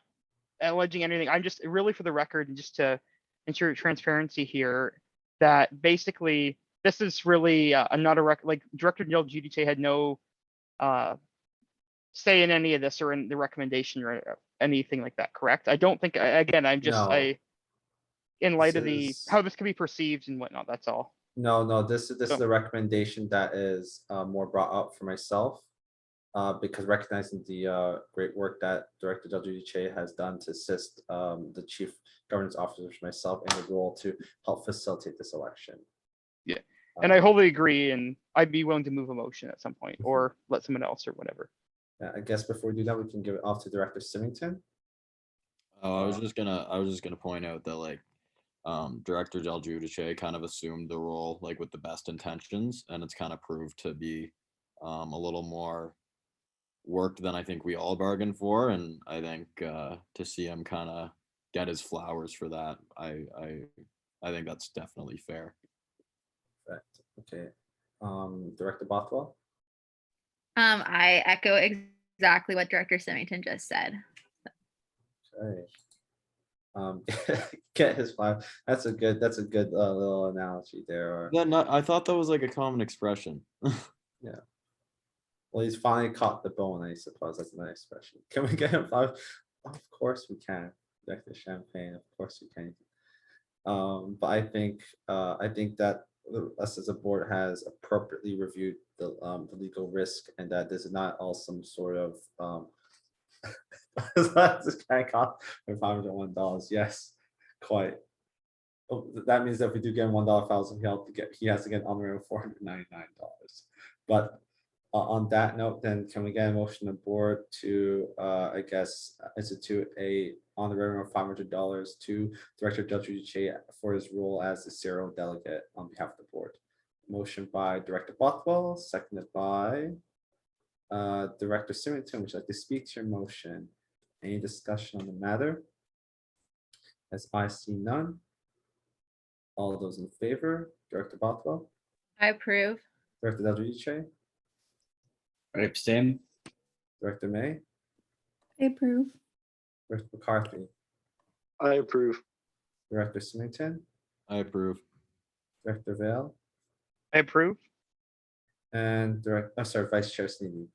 alleging anything, I'm just really for the record and just to ensure transparency here, that basically this is really not a like Director Del Giudice had no say in any of this or in the recommendation or anything like that, correct? I don't think, again, I'm just, No. in light This of the, is- how this can be perceived and whatnot, that's all. No, this is So- a recommendation that is more brought up for myself. Because recognizing the great work that Director Del Giudice has done to assist the chief governance officers, myself, in the role to help facilitate this election. Yeah. And I Um, wholly agree, and I'd be willing to move a motion at some point or let someone else or whatever. yeah, I guess before we do that, we can give it off to Director Symington. I was just gonna point out that like Director Del Giudice kind of assumed the role like with the best intentions, and it's kind of proved to be a little more work than I think we all bargained for, and I think to see him kind of get his flowers for that, I think that's definitely fair. Correct. Okay. Director Bothwell. I echo exactly what Director Symington just said. Okay. Get his flag. That's a good little analogy there. Or Yeah, no, I thought that was like a common expression. well, he's finally caught the bone, I suppose. That's a nice expression. Can we get him five? Of course we can. Director Champagne, of course we can. But I think that us as a board has appropriately reviewed the legal risk, and that this is not all some sort of That's kind of cost for $501. Yes, quite. Oh, that means that if we do get $1 thousand, he has to get honorary $499. But on that note, then can we get a motion on board to I guess institute a honorarium of $500 to Director WJ for his role as the serial delegate on behalf of the board? Motion by Director Bothwell, seconded by Director Symington. Would you like to speak to your motion? Any discussion on the matter? As I see none. All those in favor, Director Bothwell, I approve. Director Del Duce, I abstain. Director May, I approve. Director McCarthy, I approve. Director Symington, I approve. Director Vale, I approve. and Vice Chair Sneedy.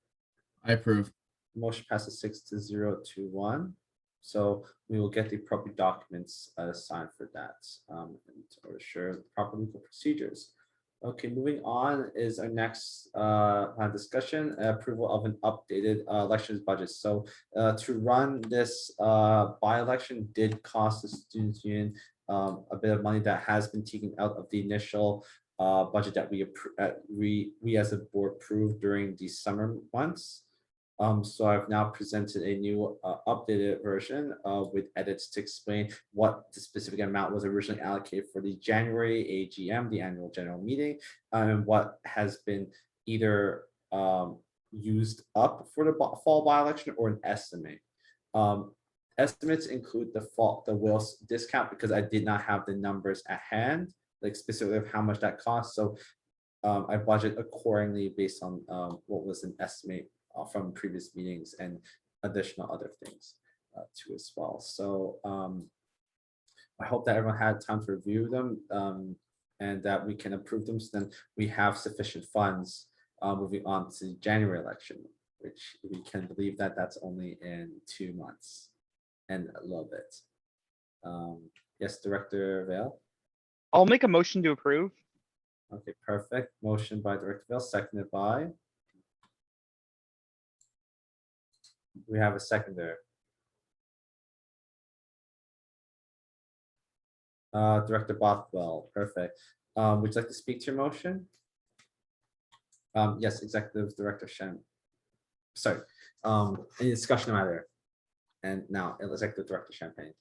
I approve. Motion passes 6-0 to 1. So we will get the proper documents signed for that and to assure the proper legal procedures. Okay, moving on is our next discussion, approval of an updated elections budget. So to run this by-election did cost the Students' Union a bit of money that has been taken out of the initial budget that we as a board approved during the summer months. So I've now presented a new updated version with edits to explain what the specific amount was originally allocated for the January AGM, the annual general meeting, and what has been either used up for the fall by-election or an estimate. Estimates include the Wills discount because I did not have the numbers at hand, like specifically of how much that costs. So I budget accordingly based on what was an estimate from previous meetings and additional other things too as well. So I hope that everyone had time to review them and that we can approve them. So then we have sufficient funds moving on to the January election, which we can believe that that's only in 2 months and a little bit. Yes, Director Vale. I'll make a motion to approve. Okay, perfect. Motion by Director Vale, seconded by. We have a seconder. Director Bothwell, perfect. Would you like to speak to your motion? Yes, Executive Director Shen. Sorry, any discussion on matter? And now Executive Director Champagne.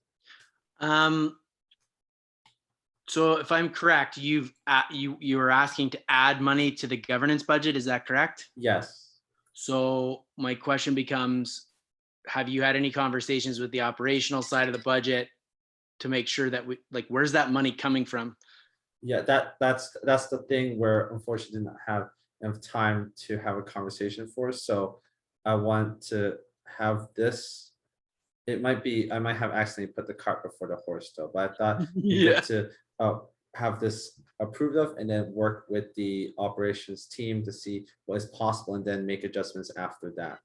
So if I'm correct, you were asking to add money to the governance budget, is that correct? Yes. So my question becomes, have you had any conversations with the operational side of the budget to make sure that where's that money coming from? Yeah, that's the thing where unfortunately did not have enough time to have a conversation for. So I want to have this. It might be, I might have accidentally put the cart before the horse though, but I thought Yeah. to have this approved of and then work with the operations team to see what is possible and then make adjustments after that.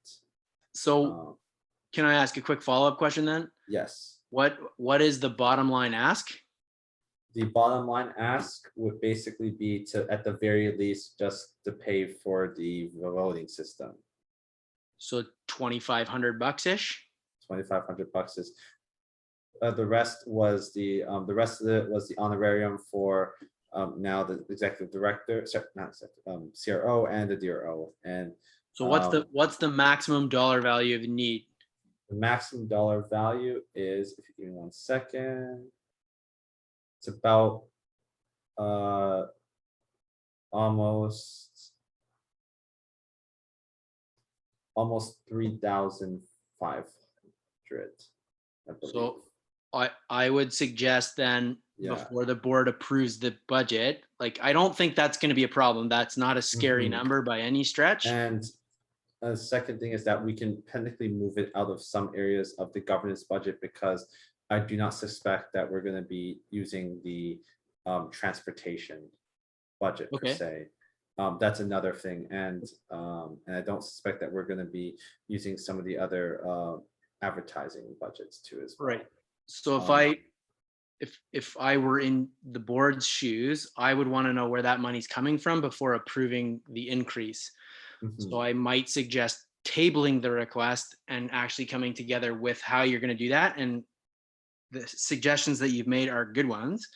So can I ask a quick follow-up question then? Yes. What is the bottom line ask? The bottom line ask would basically be to, at the very least, just to pay for the voting system. So $2,500-ish? $2,500 is. The rest was the rest of it was the honorarium for now the executive director, sorry, not executive, CRO and the DRO. And so what's the maximum dollar value of the need? the maximum dollar value is, if you give me 1 second, it's about almost 3,500. So I would suggest then before the board approves the budget, like I don't think that's going to be a problem. That's not a scary number by any stretch. And the second thing is that we can technically move it out of some areas of the governance budget because I do not suspect that we're going to be using the transportation budget per se. That's another thing, and I don't suspect that we're going to be using some of the other advertising budgets too as well. Right. So if I were in the board's shoes, I would want to know where that money's coming from before approving the increase. So I might suggest tabling the request and actually coming together with how you're going to do that. And the suggestions that you've made are good ones.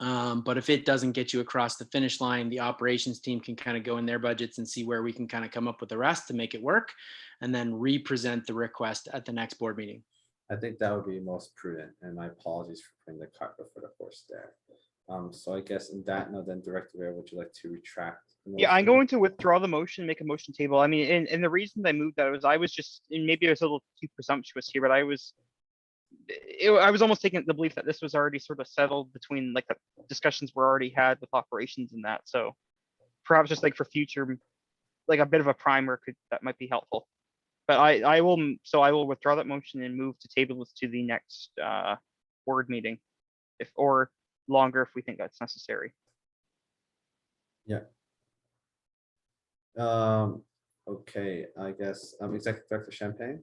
But if it doesn't get you across the finish line, the operations team can kind of go in their budgets and see where we can kind of come up with the rest to make it work, and then re-present the request at the next board meeting. I think that would be most prudent, and my apologies for putting the cart before the horse there. So I guess in that note, then Director Ray, would you like to retract? the Yeah, I'm motion? going to withdraw the motion, make a motion table. I mean, and the reason I moved that was I was just, and maybe I was a little too presumptuous here, but I was almost taking the belief that this was already sort of settled between like the discussions were already had with operations and that. So perhaps just like for future, like a bit of a primer that might be helpful. But I will withdraw that motion and move to table this to the next board meeting, or longer if we think that's necessary. Okay, I guess, Executive Director Champagne.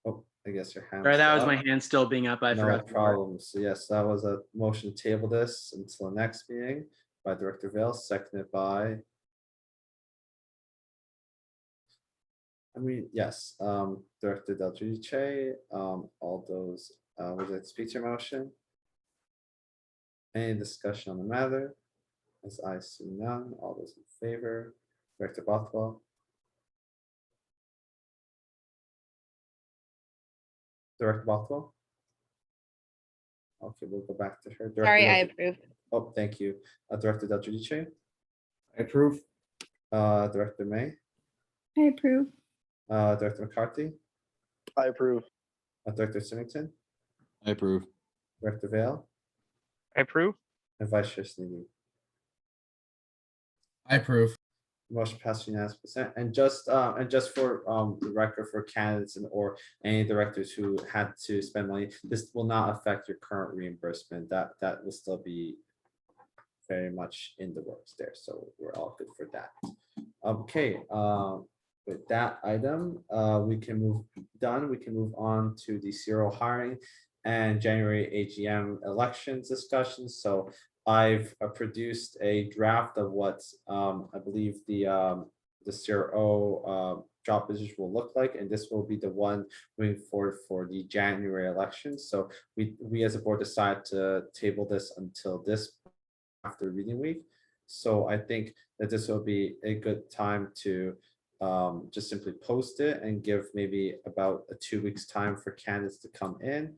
Oh, I guess your hand. Sorry, that was my hand still being up. I No forgot. problem. So yes, that was a motion to table this until the next meeting by Director Vale, seconded by. Yes, Director Del Giudice, all those, would you like to speak to your motion? Any discussion on the matter? As I see none, all those in favor, Director Bothwell. Director Bothwell. Okay, we'll go back to her. Sorry, I Director- approve. Oh, thank you. Director Del Giudice, I approve. Director May, I approve. Director McCarthy, I approve. Director Singleton, I approve. Director Vale, I approve. and Vice Chair Sneedy. I approve. Motion passed unanimously. And just for the record for candidates or any directors who had to spend money, this will not affect your current reimbursement. That will still be very much in the works there. So we're all good for that. Okay, with that item, we can move on to the serial hiring and January AGM elections discussions. So I've produced a draft of what I believe the CRO job position will look like, and this will be the one moving forward for the January elections. So we as a board decide to table this until this after reading week. So I think that this will be a good time to just simply post it and give maybe about a 2 weeks time for candidates to come in.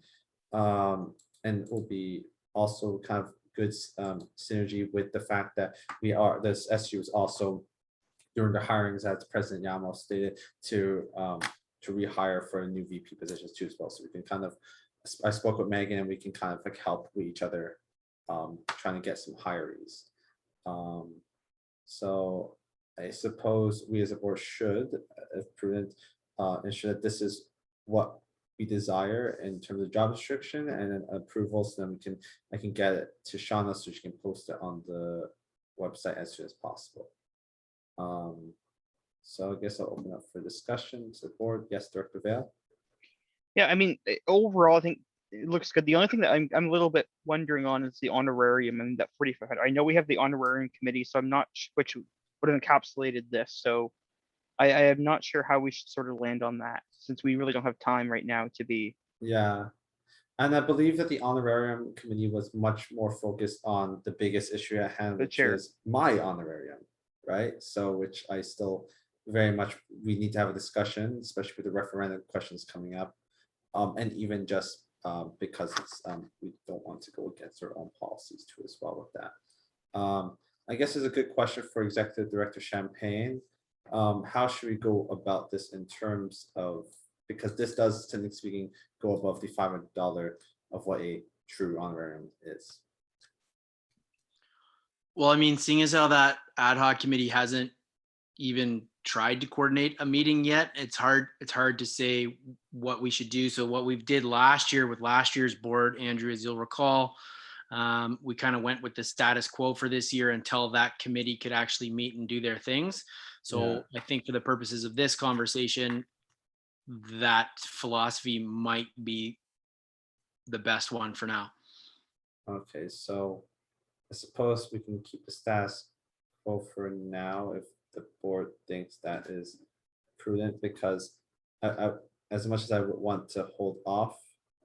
And it will be also kind of good synergy with the fact that this SU is also during the hirings, as President Yamo stated, to rehire for new VP positions too as well. So we can kind of, I spoke with Megan and we can kind of like help with each other trying to get some hires. So I suppose we as a board should, if prudent, ensure that this is what we desire in terms of job description and then approval, so then I can get it to Shauna so she can post it on the website as soon as possible. So I guess I'll open up for discussion to the board. Yes, Director Vale. Yeah, I mean, overall, I think it looks good. The only thing that I'm a little bit wondering on is the honorarium and that 4,500. I know we have the honorarium committee, so I'm not which would have encapsulated this. So I am not sure how we should sort of land on that, since we really don't have time right now to be. Yeah. And I believe that the honorarium committee was much more focused on the biggest issue at hand, The which chair. is my honorarium, right? So which I still very much, we need to have a discussion, especially with the referendum questions coming up. And even just because it's we don't want to go against our own policies too as well with that. I guess is a good question for Executive Director Champagne. How should we go about this in terms of, because this does, technically speaking, go above the $500 of what a true honorarium is. Well, I mean, seeing as how that ad hoc committee hasn't even tried to coordinate a meeting yet, it's hard to say what we should do. So what we did last year with last year's board, Andrew, as you'll recall, we kind of went with the status quo for this year until that committee could actually meet and do their things. So I think for the purposes of this conversation, that philosophy might be the best one for now. Okay, so I suppose we can keep the status table for now if the board thinks that is prudent, because as much as I would want to hold off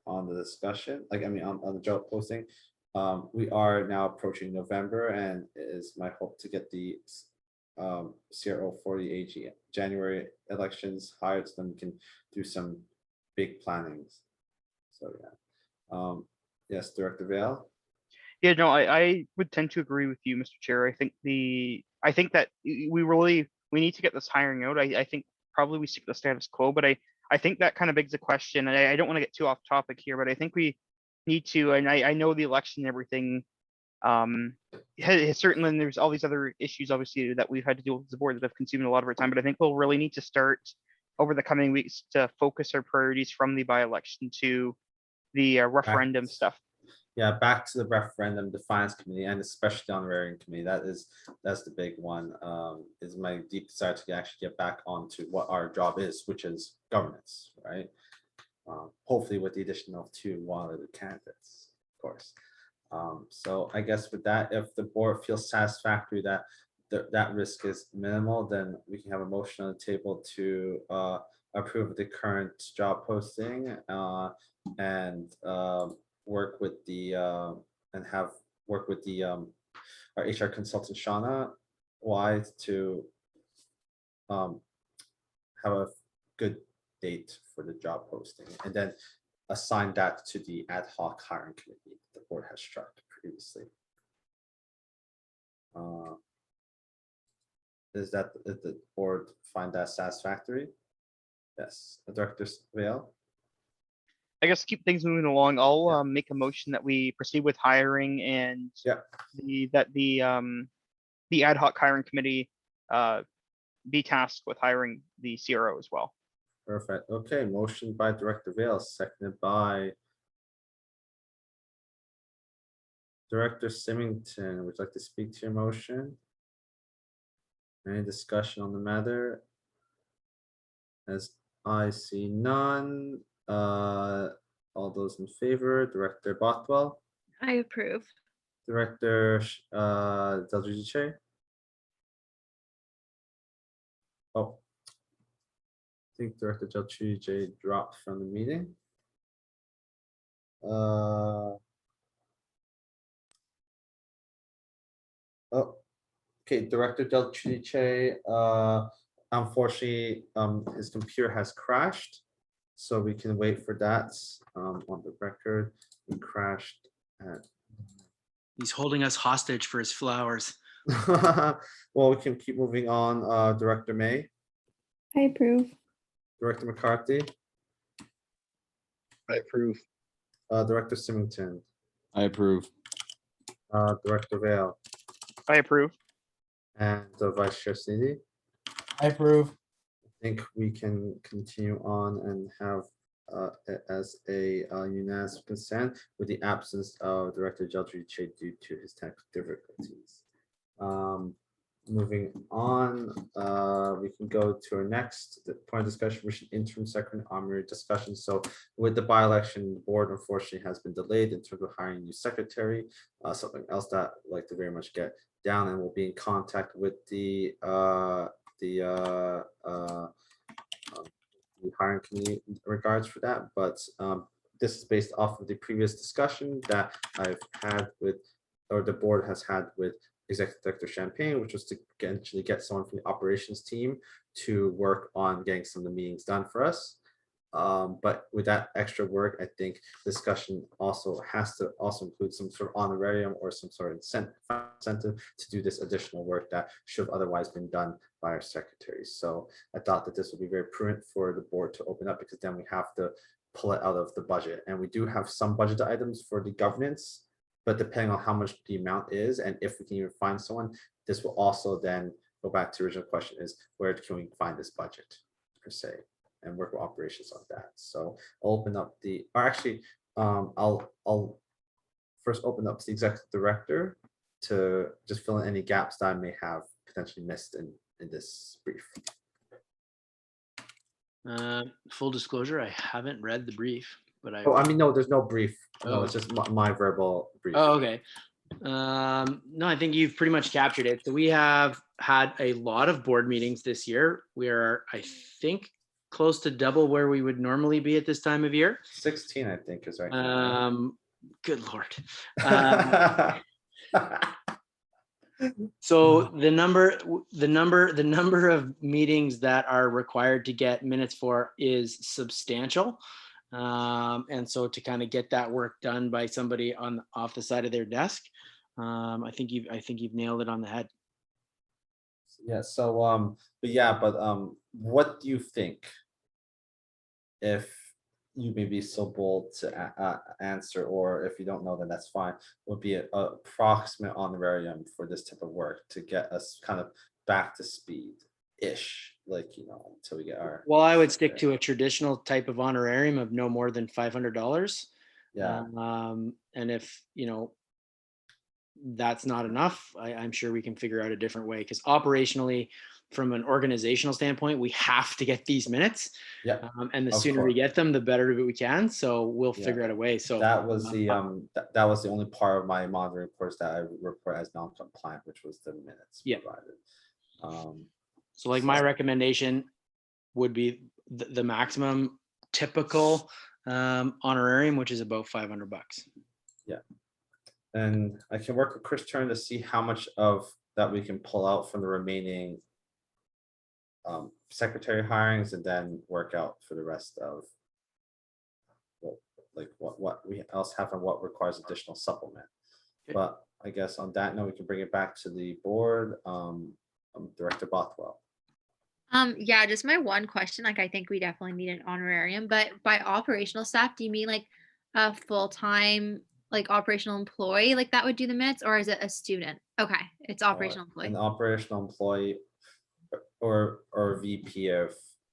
on the discussion, like, I mean, on the job posting, we are now approaching November, and it is my hope to get the CRO for the AG January elections hired, so then we can do some big plannings. So yeah, yes, Director Vale. Yeah, no, I would tend to agree with you, Mr. Chair. I think that we need to get this hiring out. I think probably we stick to the status quo, but I think that kind of begs the question, and I don't want to get too off topic here, but I think we need to, and I know the election and everything, certainly, and there's all these other issues obviously that we've had to deal with as a board that have consumed a lot of our time, but I think we'll really need to start over the coming weeks to focus our priorities from the by-election to the referendum stuff. Yeah, back to the referendum, the finance committee, and especially the honorarium committee. That's the big one. Is my deep desire to actually get back onto what our job is, which is governance, right? Hopefully with the addition of 2 one-other candidates, of course. So I guess with that, if the board feels satisfactory that that risk is minimal, then we can have a motion on the table to approve the current job posting and work with the our HR consultant Shauna Wise to have a good date for the job posting, and then assign that to the ad hoc hiring committee the board has struck previously. Is the board find that satisfactory? Yes, Director Vale. I guess keep things moving along. I'll make a motion that we proceed with hiring, and the ad hoc hiring committee be tasked with hiring the CRO as well. Perfect. Okay, motion by Director Vale, seconded by Director Symington. Would you like to speak to your motion? Any discussion on the matter? As I see none, all those in favor, Director Bothwell, I approve. Director Del Giudice. Oh, I think Director Del Giudice dropped from the meeting. Oh, okay, Director Del Giudice, unfortunately, his computer has crashed, so we can wait for that. On the record, he crashed at. He's holding us hostage for his flowers. Well, we can keep moving on. Director May, I approve. Director McCarthy, I approve. Director Symington, I approve. Director Vale, I approve. and Vice Chair Sneedy. I approve. I think we can continue on and have it as a unanimous consent with the absence of Director Jeldry due to his technical difficulties. Moving on, we can go to our next point of discussion, which is interim second armory discussion. So with the by-election, the board unfortunately has been delayed in terms of hiring a new secretary. Something else that I'd like to very much get down, and we'll be in contact with the hiring committee in regards for that, but this is based off of the previous discussion that I've had with, or the board has had with Executive Director Champagne, which was to eventually get someone from the operations team to work on getting some of the meetings done for us. But with that extra work, I think discussion also has to also include some sort of honorarium or some sort of incentive to do this additional work that should have otherwise been done by our secretaries. So I thought that this would be very prudent for the board to open up, because then we have to pull it out of the budget. And we do have some budget items for the governance, but depending on how much the amount is and if we can even find someone, this will also then go back to the original question, is where can we find this budget per se, and work with operations on that. So I'll open up the, or actually, I'll first open up to the executive director to just fill in any gaps that I may have potentially missed in this brief. Full disclosure, I haven't read the brief, but Oh, I mean, no, there's no brief. No, Oh. it's just my verbal brief. Oh, okay. No, I think you've pretty much captured it. So we have had a lot of board meetings this year. We are, I think, close to double where we would normally be at this time of year. 16, I think, is right now. Good Lord. So the number of meetings that are required to get minutes for is substantial. And so to kind of get that work done by somebody off the side of their desk, I think you've nailed it on the head. Yeah, so but what do you think? If you may be so bold to answer, or if you don't know, then that's fine, would be a approximate honorarium for this type of work to get us kind of back to speed-ish, like, until we get our. Well, I would stick to a traditional type of honorarium of no more than $500. Yeah, And if, that's not enough, I'm sure we can figure out a different way, because operationally, from an organizational standpoint, we have to get these minutes. yeah, And the of sooner we course. get them, the better we can. So we'll Yeah. figure out a way. So That was that was the only part of my monitoring reports that I report as non-compliant, which was the minutes Yeah. provided. So like my recommendation would be the maximum typical honorarium, which is about $500. Yeah. And I can work with Chris Turner to see how much of that we can pull out from the remaining secretary hirings, and then work out for the rest of what we else have and what requires additional supplement. Okay. But I guess on that note, we can bring it back to the board. Director Bothwell. Yeah, just my one question, like I think we definitely need an honorarium, but by operational staff, do you mean like a full-time like operational employee like that would do the minutes, or is it a student? Okay, it's operational employee. An operational employee or VP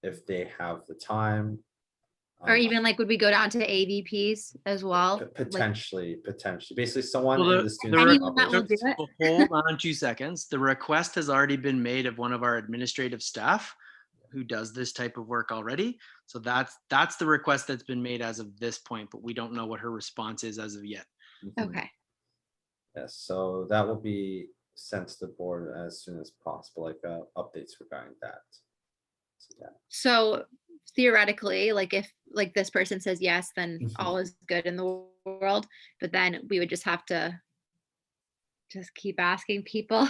if they have the time. Or even like, would we go down to AVPs as well? Like Potentially. Basically, someone Well, in the student. anyone that will do it? Hold on 2 seconds. The request has already been made of one of our administrative staff who does this type of work already. So that's the request that's been made as of this point, but we don't know what her response is as of yet. Okay. Yes, so that will be sent to the board as soon as possible, like updates regarding that. So, yeah. So theoretically, like if like this person says yes, then Mhm. all is good in the world. But then we would just have to just keep asking people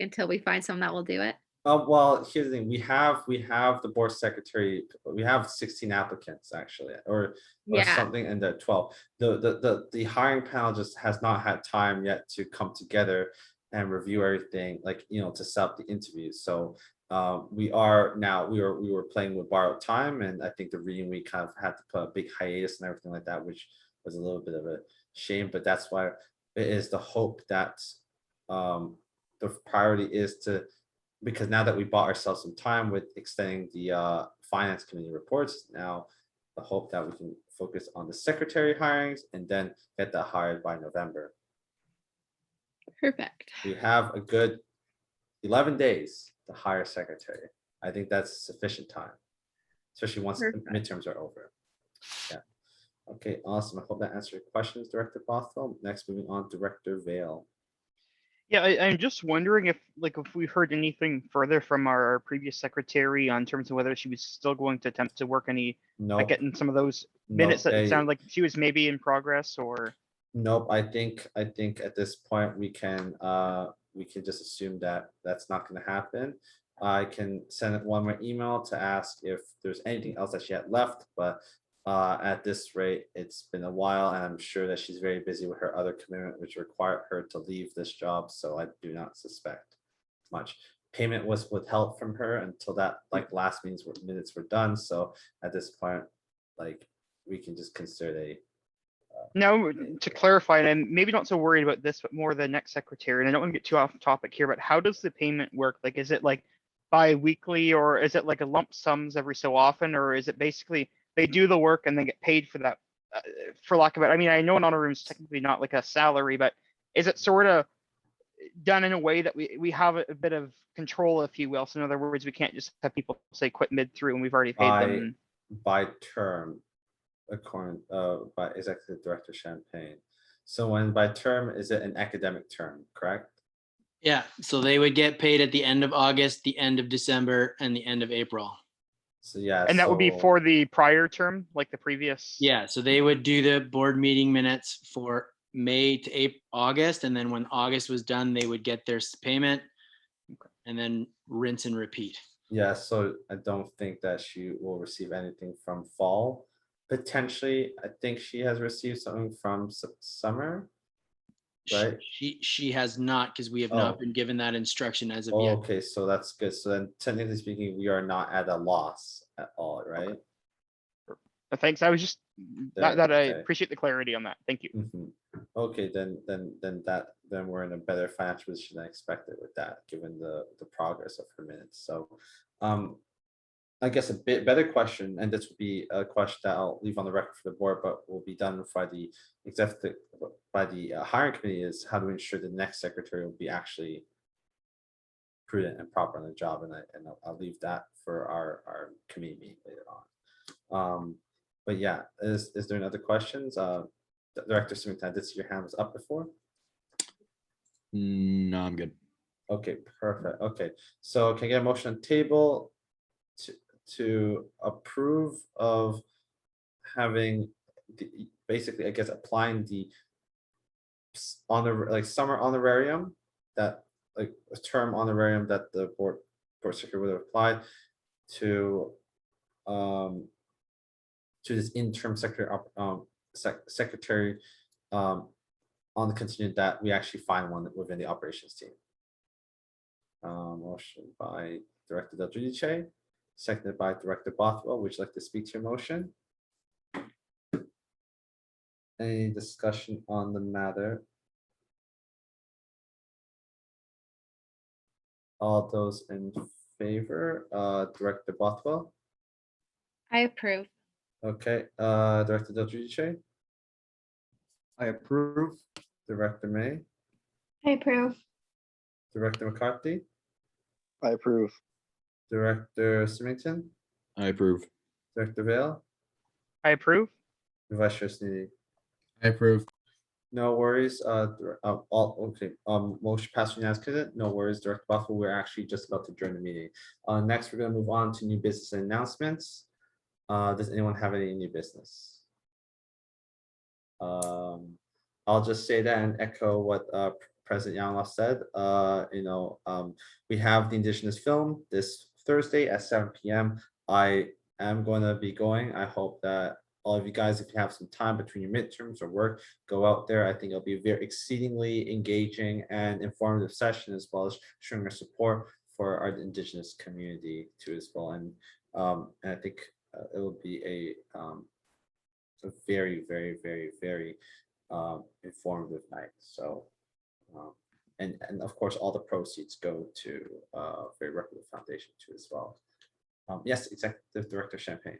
until we find someone that will do it. Well, here's the thing, we have the board secretary, we have 16 applicants actually, or Yeah. something, and the 12. The hiring panel just has not had time yet to come together and review everything, like, to set up the interviews. So we were playing with borrowed time, and I think the reading week kind of had to put a big hiatus and everything like that, which was a little bit of a shame, but that's why it is the hope that the priority is to, because now that we bought ourselves some time with extending the finance committee reports, now the hope that we can focus on the secretary hirings and then get that hired by November. Perfect. We have a good 11 days to hire secretary. I think that's sufficient time, especially once Perfect. the midterms are over. Yeah. Okay, awesome. I hope that answered your questions, Director Bothwell. Next, moving on, Director Vale. Yeah, I'm just wondering if we heard anything further from our previous secretary on terms of whether she was still going to attempt to work any, Nope. getting some of those minutes that sound like she was maybe in progress, or. Nope. I think at this point we can just assume that that's not going to happen. I can send one more email to ask if there's anything else that she had left, but at this rate, it's been a while, and I'm sure that she's very busy with her other commitment, which required her to leave this job. So I do not suspect much. Payment was withheld from her until that last minutes were done. So at this point, we can just consider Now, to clarify, and I'm maybe not so worried about this, but more the next secretary, and I don't want to get too off topic here, but how does the payment work? Like, is it like bi-weekly, or is it like a lump sums every so often, or is it basically they do the work and they get paid for that, for lack of it? I mean, I know an honor room is technically not like a salary, but is it sort of done in a way that we have a bit of control, if you will? So in other words, we can't just have people say quit mid through and we've already paid them. By term, according by Executive Director Champagne. So when by term, is it an academic term, correct? Yeah, so they would get paid at the end of August, the end of December, and the end of April. So yeah. And that would be so- for the prior term, like the previous. Yeah, so they would do the board meeting minutes for May to August, and then when August was done, they would get their payment and then rinse and repeat. Yeah, so I don't think that she will receive anything from fall. Potentially, I think she has received something from summer. Right. She has not, because we have Oh. not been given that instruction as of Oh, yet. okay, so that's good. So then technically speaking, we are not at a loss at all, right? Thanks. I was just There, that I okay. appreciate the clarity on that. Thank you. Mhm. Okay, then we're in a better financial position than expected with that, given the progress of her minutes. So, I guess a bit better question, and this would be a question that I'll leave on the record for the board, but will be done by the executive, by the hiring committee, is how to ensure the next secretary will be actually prudent and proper on the job, and I'll leave that for our committee meeting later on. But yeah, is there any other questions? Director Smith, I did see your hand was up before. No, I'm good. Okay, perfect. Okay, so can I get a motion on table to approve of having basically, I guess, applying the summer honorarium, that like a term honorarium that the board secretary would have applied to this interim secretary on the contingent that we actually find one within the operations team. Motion by Director Del Giudice, seconded by Director Bothwell. Would you like to speak to your motion? Any discussion on the matter? All those in favor, Director Bothwell, I approve. okay, Director Del Giudice, I approve. Director May, I approve. Director McCarthy, I approve. Director Symington, I approve. Director Vale, I approve. and Vice Chair Sneedy. I approve. No worries, all, okay, motion passed unanimously, no worries, Director Bothwell, we're actually just about to adjourn the meeting. Next, we're gonna move on to new business and announcements. Does anyone have any new business? I'll just say that and echo what President Yanloff said. We have the Indigenous film this Thursday at 7 p.m. I am going to be going. I hope that all of you guys, if you have some time between your midterms or work, go out there. I think it'll be a very exceedingly engaging and informative session, as well as showing our support for our Indigenous community too as well. And I think it will be a very, very, very, very informative night. So, and of course, all the proceeds go to Very Reputable Foundation too as well. Yes, Executive Director Champagne.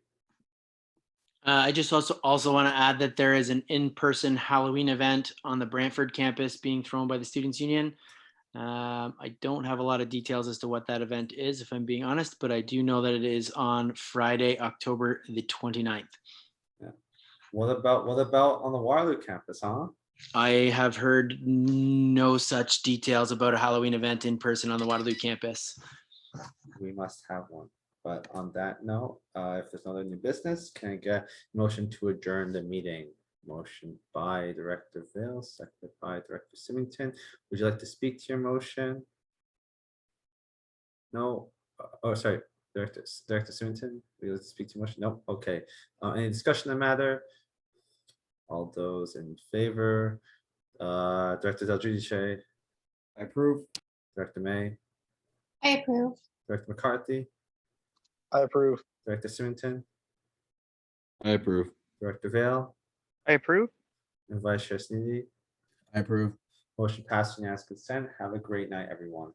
I just also want to add that there is an in-person Halloween event on the Brantford campus being thrown by the Students Union. I don't have a lot of details as to what that event is, if I'm being honest, but I do know that it is on Friday, October the 29th. Yeah. What about on the Waterloo campus, huh? I have heard no such details about a Halloween event in person on the Waterloo campus. We must have one. But on that note, if there's no other new business, can I get a motion to adjourn the meeting? Motion by Director Vale, seconded by Director Symington. Would you like to speak to your motion? No. Oh, sorry, Director Symington. Would you like to speak to your motion? No. Okay. Any discussion on the matter? All those in favor? Director Del Giudice, I approve. Director May, I approve. Director McCarthy, I approve. Director Symington, I approve. Director Vale, I approve. and Vice Chair Sneedy. I approve. Motion passed unanimous consent. Have a great night, everyone.